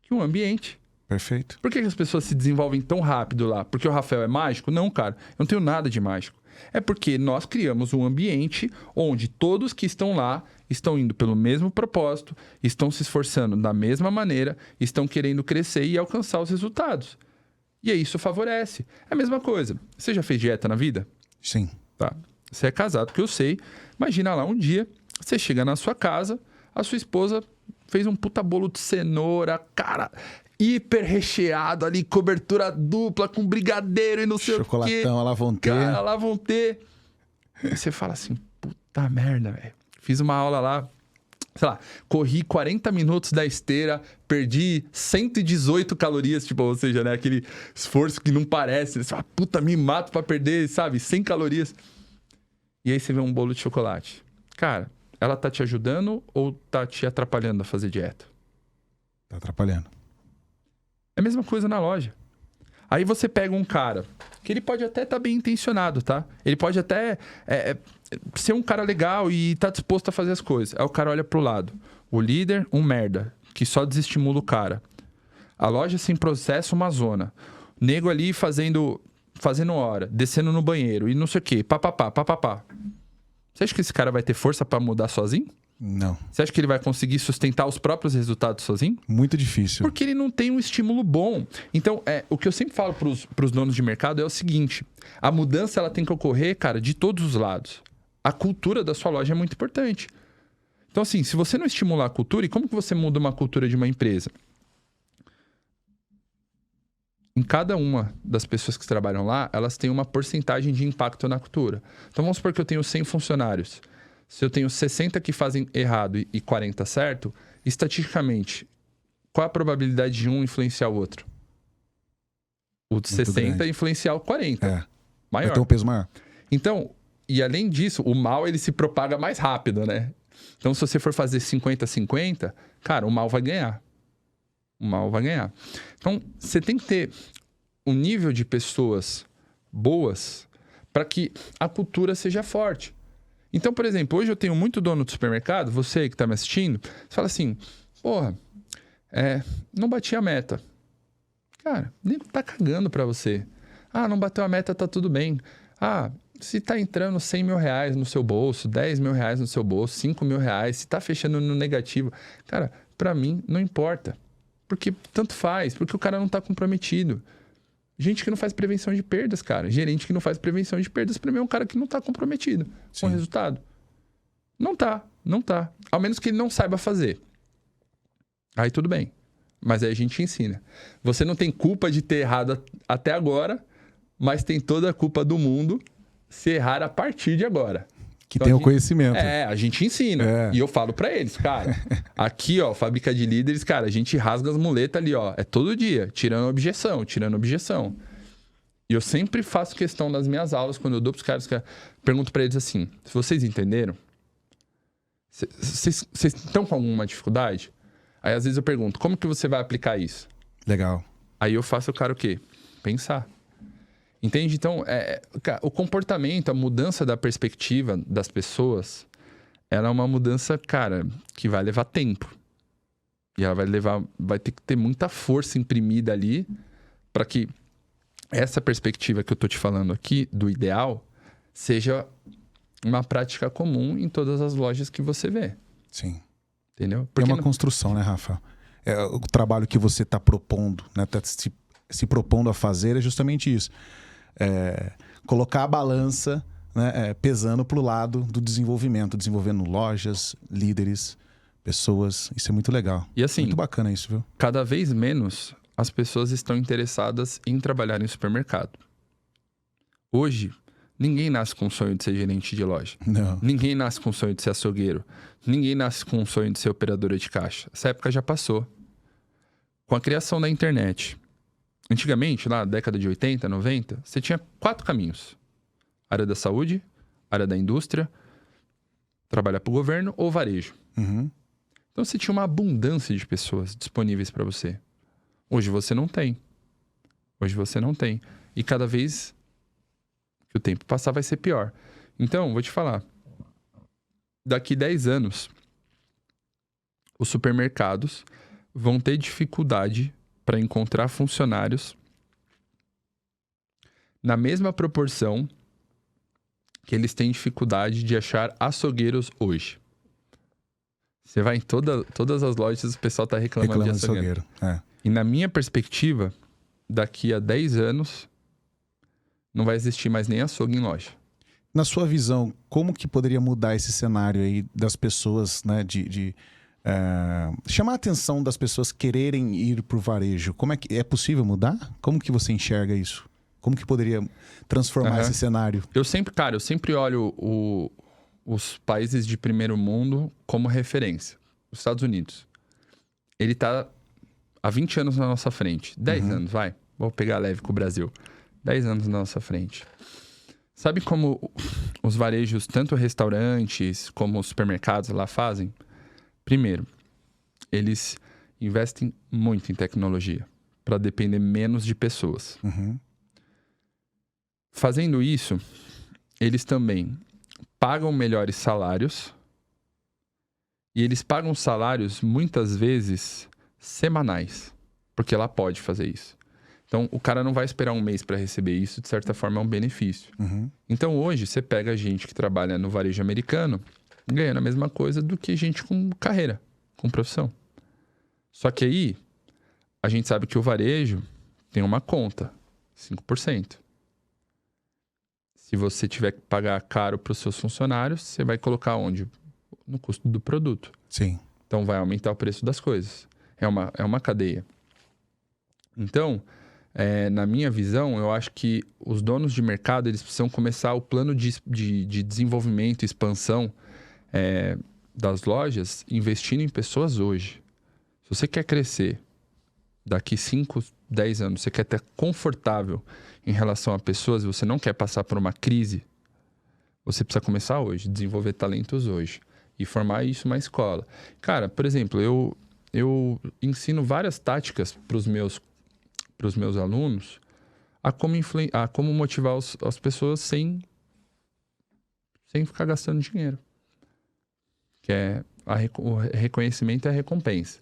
Que um ambiente. Perfeito. Por que as pessoas se desenvolvem tão rápido lá? Porque o Rafael é mágico? Não, cara. Eu não tenho nada de mágico. É porque nós criamos um ambiente onde todos que estão lá estão indo pelo mesmo propósito, estão se esforçando da mesma maneira, estão querendo crescer e alcançar os resultados. E aí isso favorece. É a mesma coisa. Você já fez dieta na vida? Sim. Tá. Você é casado, que eu sei. Imagina lá um dia, você chega na sua casa, a sua esposa fez um puta bolo de cenoura, cara, hiper recheado ali, cobertura dupla com brigadeiro e não sei o quê. Chocolatão, lá vão ter. Cara, lá vão ter. E você fala assim, puta merda, velho. Fiz uma aula lá, sei lá, corri 40 minutos da esteira, perdi 118 calorias, tipo, ou seja, né, aquele esforço que não parece. Você fala, puta, me mato pra perder, sabe, 100 calorias. E aí você vê um bolo de chocolate. Cara, ela tá te ajudando ou tá te atrapalhando a fazer dieta? Tá atrapalhando. É a mesma coisa na loja. Aí você pega um cara que ele pode até estar bem intencionado, tá? Ele pode até ser um cara legal e tá disposto a fazer as coisas. Aí o cara olha pro lado. O líder, um merda, que só desestimula o cara. A loja sem processo, uma zona. O nego ali fazendo hora, descendo no banheiro e não sei o quê. Papapá. Você acha que esse cara vai ter força pra mudar sozinho? Não. Você acha que ele vai conseguir sustentar os próprios resultados sozinho? Muito difícil. Porque ele não tem um estímulo bom. Então, o que eu sempre falo pros donos de mercado é o seguinte. A mudança ela tem que ocorrer, cara, de todos os lados. A cultura da sua loja é muito importante. Então, assim, se você não estimular a cultura, e como que você muda uma cultura de uma empresa? Em cada uma das pessoas que trabalham lá, elas têm uma porcentagem de impacto na cultura. Então, vamos supor que eu tenho 100 funcionários. Se eu tenho 60 que fazem errado e 40 certo, estatisticamente, qual a probabilidade de um influenciar o outro? O de 60 grande. Influenciar o 40. Maior. Vai ter um peso maior. Então, e além disso, o mal ele se propaga mais rápido, né? Então, se você for fazer 50-50, cara, o mal vai ganhar. O mal vai ganhar. Então, você tem que ter um nível de pessoas boas para que a cultura seja forte. Então, por exemplo, hoje eu tenho muito dono de supermercado, você que está me assistindo, você fala assim, porra, não bati a meta. Cara, nem tá cagando para você. Ah, não bateu a meta, tá tudo bem. Ah, se tá entrando 100 mil reais no seu bolso, 10 mil reais no seu bolso, 5 mil reais, se tá fechando no negativo, cara, para mim não importa. Porque tanto faz, porque o cara não tá comprometido. Gente que não faz prevenção de perdas, cara. Gerente que não faz prevenção de perdas, pra mim é um cara que não tá comprometido com o resultado. Não tá. Ao menos que ele não saiba fazer. Aí tudo bem. Mas aí a gente ensina. Você não tem culpa de ter errado até agora, mas tem toda a culpa do mundo se errar a partir de agora. Que então tem o conhecimento. A gente ensina. E eu falo pra eles, cara, aqui, ó, Fábrica de Líderes, cara, a gente rasga as muletas ali, ó. É todo dia, tirando objeção. E eu sempre faço questão nas minhas aulas, quando eu dou pros caras, pergunto pra eles assim, se vocês entenderam, vocês estão com alguma dificuldade? Aí às vezes eu pergunto, como que você vai aplicar isso? Legal. Aí eu faço o cara o quê? Pensar. Entende? Então, o comportamento, a mudança da perspectiva das pessoas, ela é uma mudança, cara, que vai levar tempo. E ela vai ter que ter muita força imprimida ali para que essa perspectiva que eu tô te falando aqui, do ideal, seja uma prática comum em todas as lojas que você vê. Sim. Entendeu? É uma construção, né, Rafa? O trabalho que você está propondo, né? Tá se propondo a fazer é justamente isso. Colocar a balança, né, pesando para o lado do desenvolvimento, desenvolvendo lojas, líderes, pessoas. Isso é muito legal. E assim, muito bacana isso, viu? Cada vez menos as pessoas estão interessadas em trabalhar em supermercado. Hoje, ninguém nasce com o sonho de ser gerente de loja. Não. Ninguém nasce com o sonho de ser açougueiro. Ninguém nasce com o sonho de ser operadora de caixa. Essa época já passou. Com a criação da internet. Antigamente, lá na década de 80, 90, você tinha 4 caminhos. Área da saúde, área da indústria, trabalhar para o governo ou varejo. Uhum. Então você tinha uma abundância de pessoas disponíveis para você. Hoje você não tem. Hoje você não tem. E cada vez que o tempo passar vai ser pior. Então, vou te falar. Daqui 10 anos, os supermercados vão ter dificuldade para encontrar funcionários na mesma proporção que eles têm dificuldade de achar açougueiros hoje. Você vai em todas as lojas, o pessoal está reclamando de açougueiro. E na minha perspectiva, daqui a 10 anos, não vai existir mais nem açougue em loja. Na sua visão, como que poderia mudar esse cenário aí das pessoas, né, chamar a atenção das pessoas quererem ir para o varejo? Como é possível mudar? Como que você enxerga isso? Como que poderia transformar esse cenário? Eu sempre olho os países de primeiro mundo como referência. Os Estados Unidos. Ele está há 20 anos na nossa frente. 10 anos, vai. Vou pegar leve com o Brasil. 10 anos na nossa frente. Sabe como os varejos, tanto restaurantes como os supermercados lá fazem? Primeiro, eles investem muito em tecnologia para depender menos de pessoas. Uhum. Fazendo isso, eles também pagam melhores salários e eles pagam salários muitas vezes semanais, porque ela pode fazer isso. Então, o cara não vai esperar um mês para receber isso, de certa forma é um benefício. Uhum. Então, hoje, você pega gente que trabalha no varejo americano ganhando a mesma coisa do que gente com carreira, com profissão. Só que aí, a gente sabe que o varejo tem uma conta, 5%. Se você tiver que pagar caro para os seus funcionários, você vai colocar onde? No custo do produto. Sim. Então, vai aumentar o preço das coisas. É uma cadeia. Então, na minha visão, eu acho que os donos de mercado, eles precisam começar o plano de desenvolvimento e expansão das lojas investindo em pessoas hoje. Se você quer crescer daqui 5, 10 anos, você quer estar confortável em relação a pessoas, você não quer passar por uma crise, você precisa começar hoje, desenvolver talentos hoje e formar isso na escola. Cara, por exemplo, eu ensino várias táticas para os meus alunos a como motivar as pessoas sem ficar gastando dinheiro. Que é o reconhecimento e a recompensa.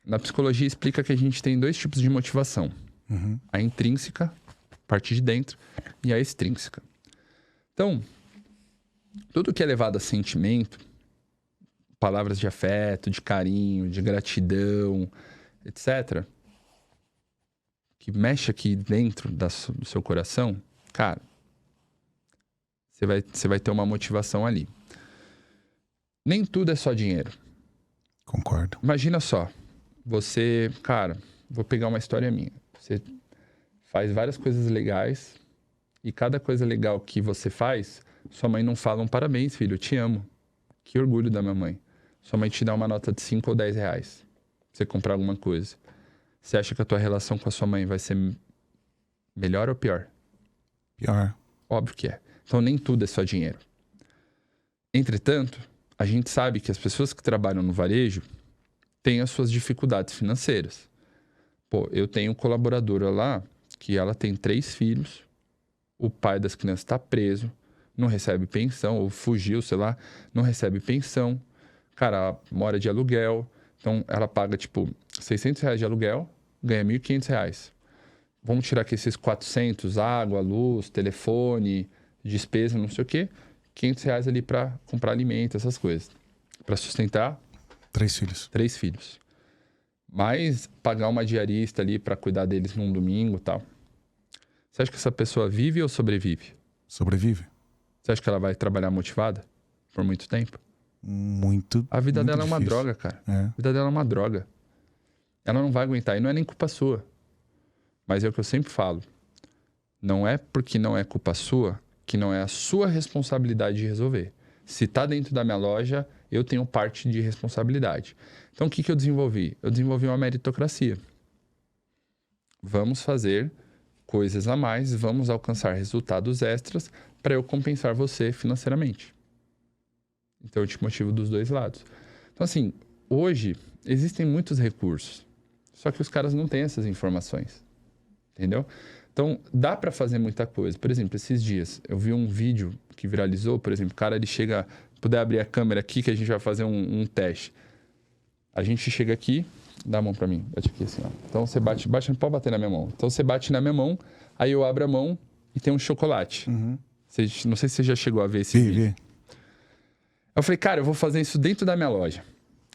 Na psicologia explica que a gente tem 2 tipos de motivação. Uhum. A intrínseca, a partir de dentro, e a extrínseca. Então, tudo que é levado a sentimento, palavras de afeto, de carinho, de gratidão, etc., que mexe aqui dentro do seu coração, cara, você vai ter uma motivação ali. Nem tudo é só dinheiro. Concordo. Imagina só, você, cara, vou pegar uma história minha. Você faz várias coisas legais e cada coisa legal que você faz, sua mãe não fala um parabéns, filho, eu te amo. Que orgulho da minha mãe. Sua mãe te dá uma nota de 5 ou 10 reais pra você comprar alguma coisa. Você acha que a tua relação com a sua mãe vai ser Melhor ou pior? Pior. Óbvio que é. Então, nem tudo é só dinheiro. Entretanto, a gente sabe que as pessoas que trabalham no varejo têm as suas dificuldades financeiras. Pô, eu tenho colaboradora lá que ela tem 3 filhos, o pai das crianças está preso, não recebe pensão, ou fugiu, sei lá, não recebe pensão. Cara, ela mora de aluguel, então ela paga, tipo, R$600 de aluguel, ganha R$1.500. Vamos tirar aqui esses 400, água, luz, telefone, despesa, não sei o quê. R$500 ali para comprar alimento, essas coisas. Para sustentar 3 filhos. 3 filhos. Mas pagar uma diarista ali para cuidar deles num domingo e tal. Você acha que essa pessoa vive ou sobrevive? Sobrevive. Você acha que ela vai trabalhar motivada por muito tempo? Muito. A vida muito dela é uma difícil. droga, cara. É. A vida dela é uma droga. Ela não vai aguentar. E não é nem culpa sua. Mas é o que eu sempre falo. Não é porque não é culpa sua que não é a sua responsabilidade de resolver. Se tá dentro da minha loja, eu tenho parte de responsabilidade. Então, o que eu desenvolvi? Eu desenvolvi uma meritocracia. Vamos fazer coisas a mais, vamos alcançar resultados extras para eu compensar você financeiramente. Então, eu te motivo dos 2 lados. Então, assim, hoje existem muitos recursos, só que os caras não têm essas informações, entendeu? Então, dá para fazer muita coisa. Por exemplo, esses dias, eu vi um vídeo que viralizou, por exemplo, o cara, ele chega... Puder abrir a câmera aqui que a gente vai fazer um teste. A gente chega aqui, dá a mão para mim, bate aqui assim, ó. Então, você bate, pode bater na minha mão. Então, você bate na minha mão, aí eu abro a mão e tem um chocolate. Uhum. Não sei se você já chegou a ver esse vídeo. Eu falei, cara, eu vou fazer isso dentro da minha loja.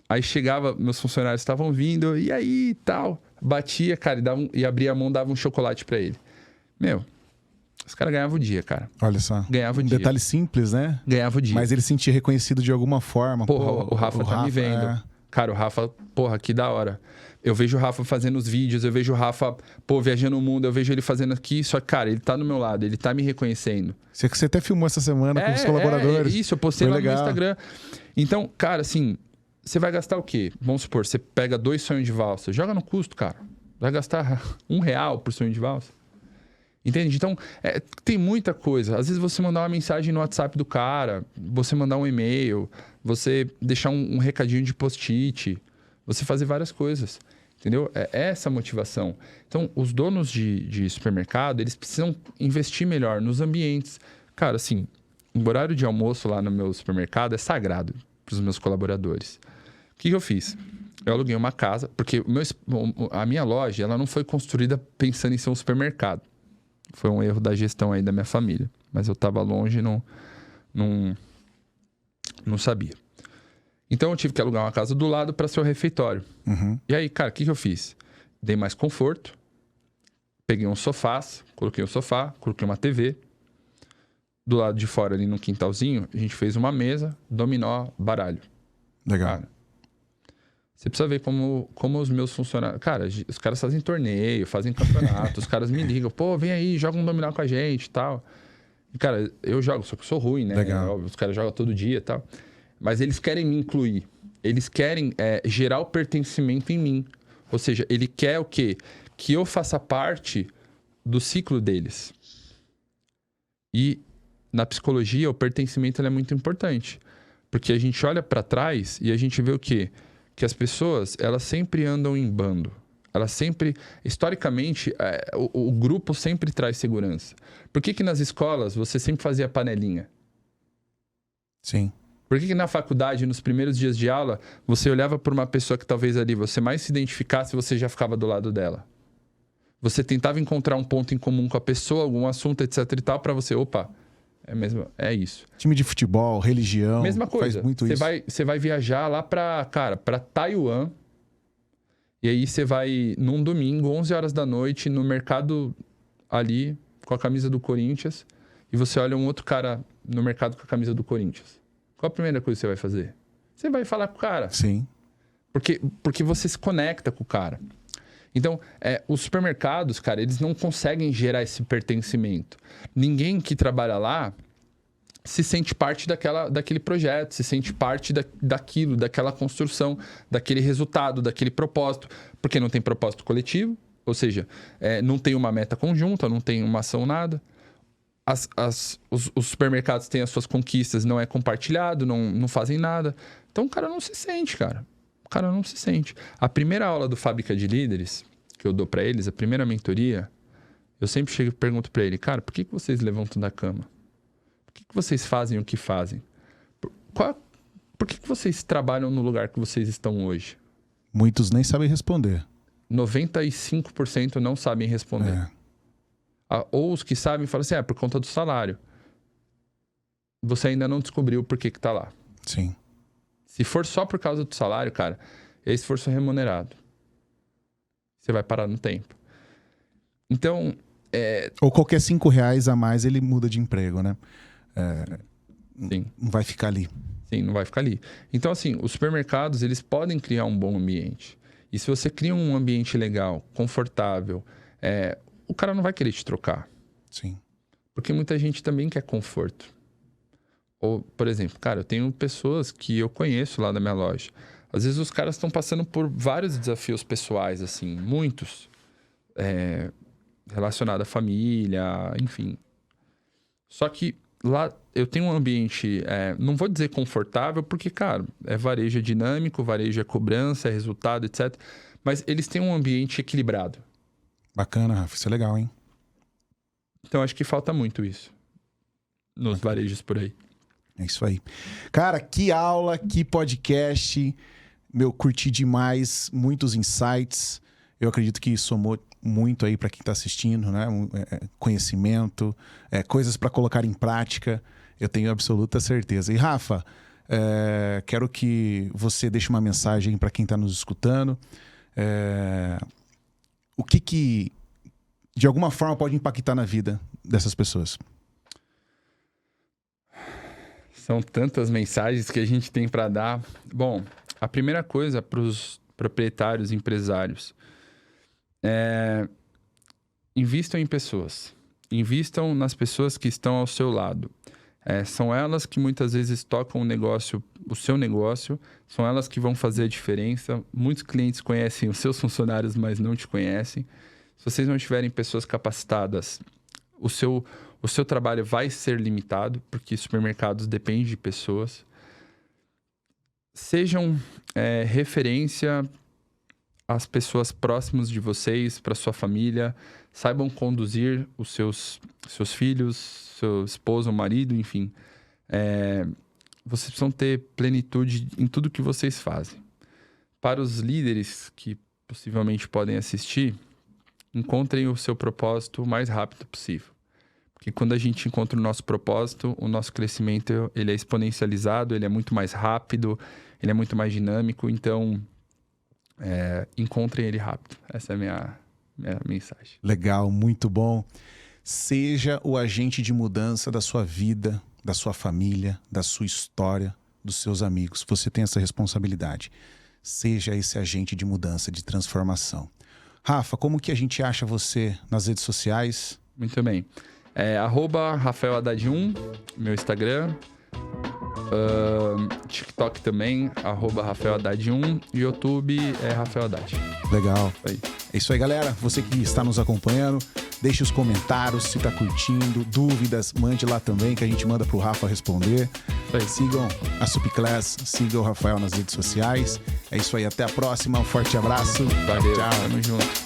Aí chegava, meus funcionários estavam vindo, e aí, tal. Batia, cara, e abria a mão, dava um chocolate para ele. Meu, os caras ganhavam o dia, cara. Olha só. Ganhava o dia. Detalhe simples, né? Ganhava o dia. Mas ele se sentia reconhecido de alguma forma. Porra, o Rafa tá me vendo. É... Cara, o Rafa, porra, que da hora. Eu vejo o Rafa fazendo os vídeos, eu vejo o Rafa, pô, viajando o mundo, eu vejo ele fazendo aqui. Só que, cara, ele tá do meu lado, ele tá me reconhecendo. Você até filmou essa semana com os colaboradores. Isso, eu postei lá no Instagram. Então, cara, assim, você vai gastar o quê? Vamos supor, você pega 2 sonhos de valsa, joga no custo, cara. Vai gastar R$1 por sonho de valsa. Entende? Então, tem muita coisa. Às vezes você mandar uma mensagem no WhatsApp do cara, você mandar um e-mail, você deixar um recadinho de post-it, você fazer várias coisas. Entendeu? É essa a motivação. Então, os donos de supermercado, eles precisam investir melhor nos ambientes. Cara, assim, o horário de almoço lá no meu supermercado é sagrado para os meus colaboradores. O que eu fiz? Eu aluguei uma casa, porque a minha loja ela não foi construída pensando em ser um supermercado. Foi um erro da gestão aí da minha família. Mas eu estava longe e não sabia. Então, eu tive que alugar uma casa do lado para ser o refeitório. Uhum. E aí, cara, o que eu fiz? Dei mais conforto. Peguei uns sofás, coloquei um sofá, coloquei uma TV. Do lado de fora, ali no quintalzinho, a gente fez uma mesa, dominó, baralho. Legal. Cara, você precisa ver como os meus funcionários... Cara, os caras fazem torneio, fazem campeonato, os caras me ligam, pô, vem aí, joga um dominó com a gente e tal. E, cara, eu jogo, só que eu sou ruim, né? Legal. Os caras jogam todo dia e tal. Mas eles querem me incluir. Eles querem gerar o pertencimento em mim. Ou seja, ele quer o quê? Que eu faça parte do ciclo deles. E na psicologia, o pertencimento é muito importante. Porque a gente olha para trás e a gente vê o quê? Que as pessoas, elas sempre andam em bando. Elas sempre... Historicamente, o grupo sempre traz segurança. Por que nas escolas você sempre fazia panelinha? Sim. Por que na faculdade, nos primeiros dias de aula, você olhava por uma pessoa que talvez ali você mais se identificasse e você já ficava do lado dela? Você tentava encontrar um ponto em comum com a pessoa, algum assunto, etc e tal, para você, opa, é isso. Time de futebol, religião. Mesma coisa. Faz muito isso. Você vai viajar lá para Taiwan, e aí você vai num domingo, 11 horas da noite, no mercado ali, com a camisa do Corinthians, e você olha um outro cara no mercado com a camisa do Corinthians. Qual a primeira coisa que você vai fazer? Você vai falar com o cara. Sim. Porque você se conecta com o cara. Então, os supermercados, cara, eles não conseguem gerar esse pertencimento. Ninguém que trabalha lá se sente parte daquele projeto, se sente parte daquilo, daquela construção, daquele resultado, daquele propósito. Porque não tem propósito coletivo, Ou seja, não tem uma meta conjunta, não tem uma ação, nada. Os supermercados têm as suas conquistas, não é compartilhado, não fazem nada. Então o cara não se sente, cara. O cara não se sente. A primeira aula do Fábrica de Líderes, que eu dou para eles, a primeira mentoria, eu sempre chego e pergunto para ele, cara, por que vocês levantam da cama? Por que vocês fazem o que fazem? Por que vocês trabalham no lugar que vocês estão hoje? Muitos nem sabem responder. 95% não sabem responder. Ou os que sabem falam assim, por conta do salário. Você ainda não descobriu por que tá lá. Sim. Se for só por causa do salário, cara, é esforço remunerado. Você vai parar no tempo. Então, Ou qualquer R$5 a mais, ele muda de emprego, né? Sim. Não vai ficar ali. Sim, não vai ficar ali. Então, assim, os supermercados, eles podem criar um bom ambiente. E se você cria um ambiente legal, confortável, o cara não vai querer te trocar. Sim. Porque muita gente também quer conforto. Ou, por exemplo, cara, eu tenho pessoas que eu conheço lá da minha loja. Às vezes os caras estão passando por vários desafios pessoais, assim, muitos. Relacionado à família, enfim. Só que lá eu tenho um ambiente, não vou dizer confortável, porque, cara, varejo dinâmico, varejo cobrança, resultado, etc. Mas eles têm um ambiente equilibrado. Bacana, Rafa. Isso é legal, hein? Então, acho que falta muito isso nos varejos por aí. É isso aí. Cara, que aula, que podcast. Curti demais, muitos insights. Eu acredito que somou muito aí para quem está assistindo, né? Conhecimento, coisas para colocar em prática. Eu tenho absoluta certeza. E, Rafa, quero que você deixe uma mensagem para quem está nos escutando. O que de alguma forma pode impactar na vida dessas pessoas? São tantas mensagens que a gente tem para dar. Bom, a primeira coisa para os proprietários, empresários, invistam em pessoas. Invistam nas pessoas que estão ao seu lado. São elas que muitas vezes tocam o seu negócio, são elas que vão fazer a diferença. Muitos clientes conhecem os seus funcionários, mas não te conhecem. Se vocês não tiverem pessoas capacitadas, o seu trabalho vai ser limitado, porque supermercados dependem de pessoas. Sejam referência às pessoas próximas de vocês, para sua família. Saibam conduzir os seus filhos, seu esposo, marido, enfim. Vocês precisam ter plenitude em tudo que vocês fazem. Para os líderes que possivelmente podem assistir, encontrem o seu propósito o mais rápido possível. Porque quando a gente encontra o nosso propósito, o nosso crescimento ele é exponencializado, ele é muito mais rápido, ele é muito mais dinâmico. Então, encontrem ele rápido. Essa é a minha mensagem. Legal, muito bom. Seja o agente de mudança da sua vida, da sua família, da sua história, dos seus amigos. Você tem essa responsabilidade. Seja esse agente de mudança, de transformação. Rafa, como que a gente acha você nas redes sociais? Muito bem. @RafaelHaddad1, meu Instagram. TikTok também, @RafaelHaddad1. YouTube é Rafael Haddad. Legal. É isso aí, galera. Você que está nos acompanhando, deixe os comentários se está curtindo, dúvidas, mande lá também que a gente manda pro Rafa responder. Sigam a Supiclass, sigam o Rafael nas redes sociais. É isso aí, até a próxima. Um forte abraço. Valeu, tchau. Tamo junto.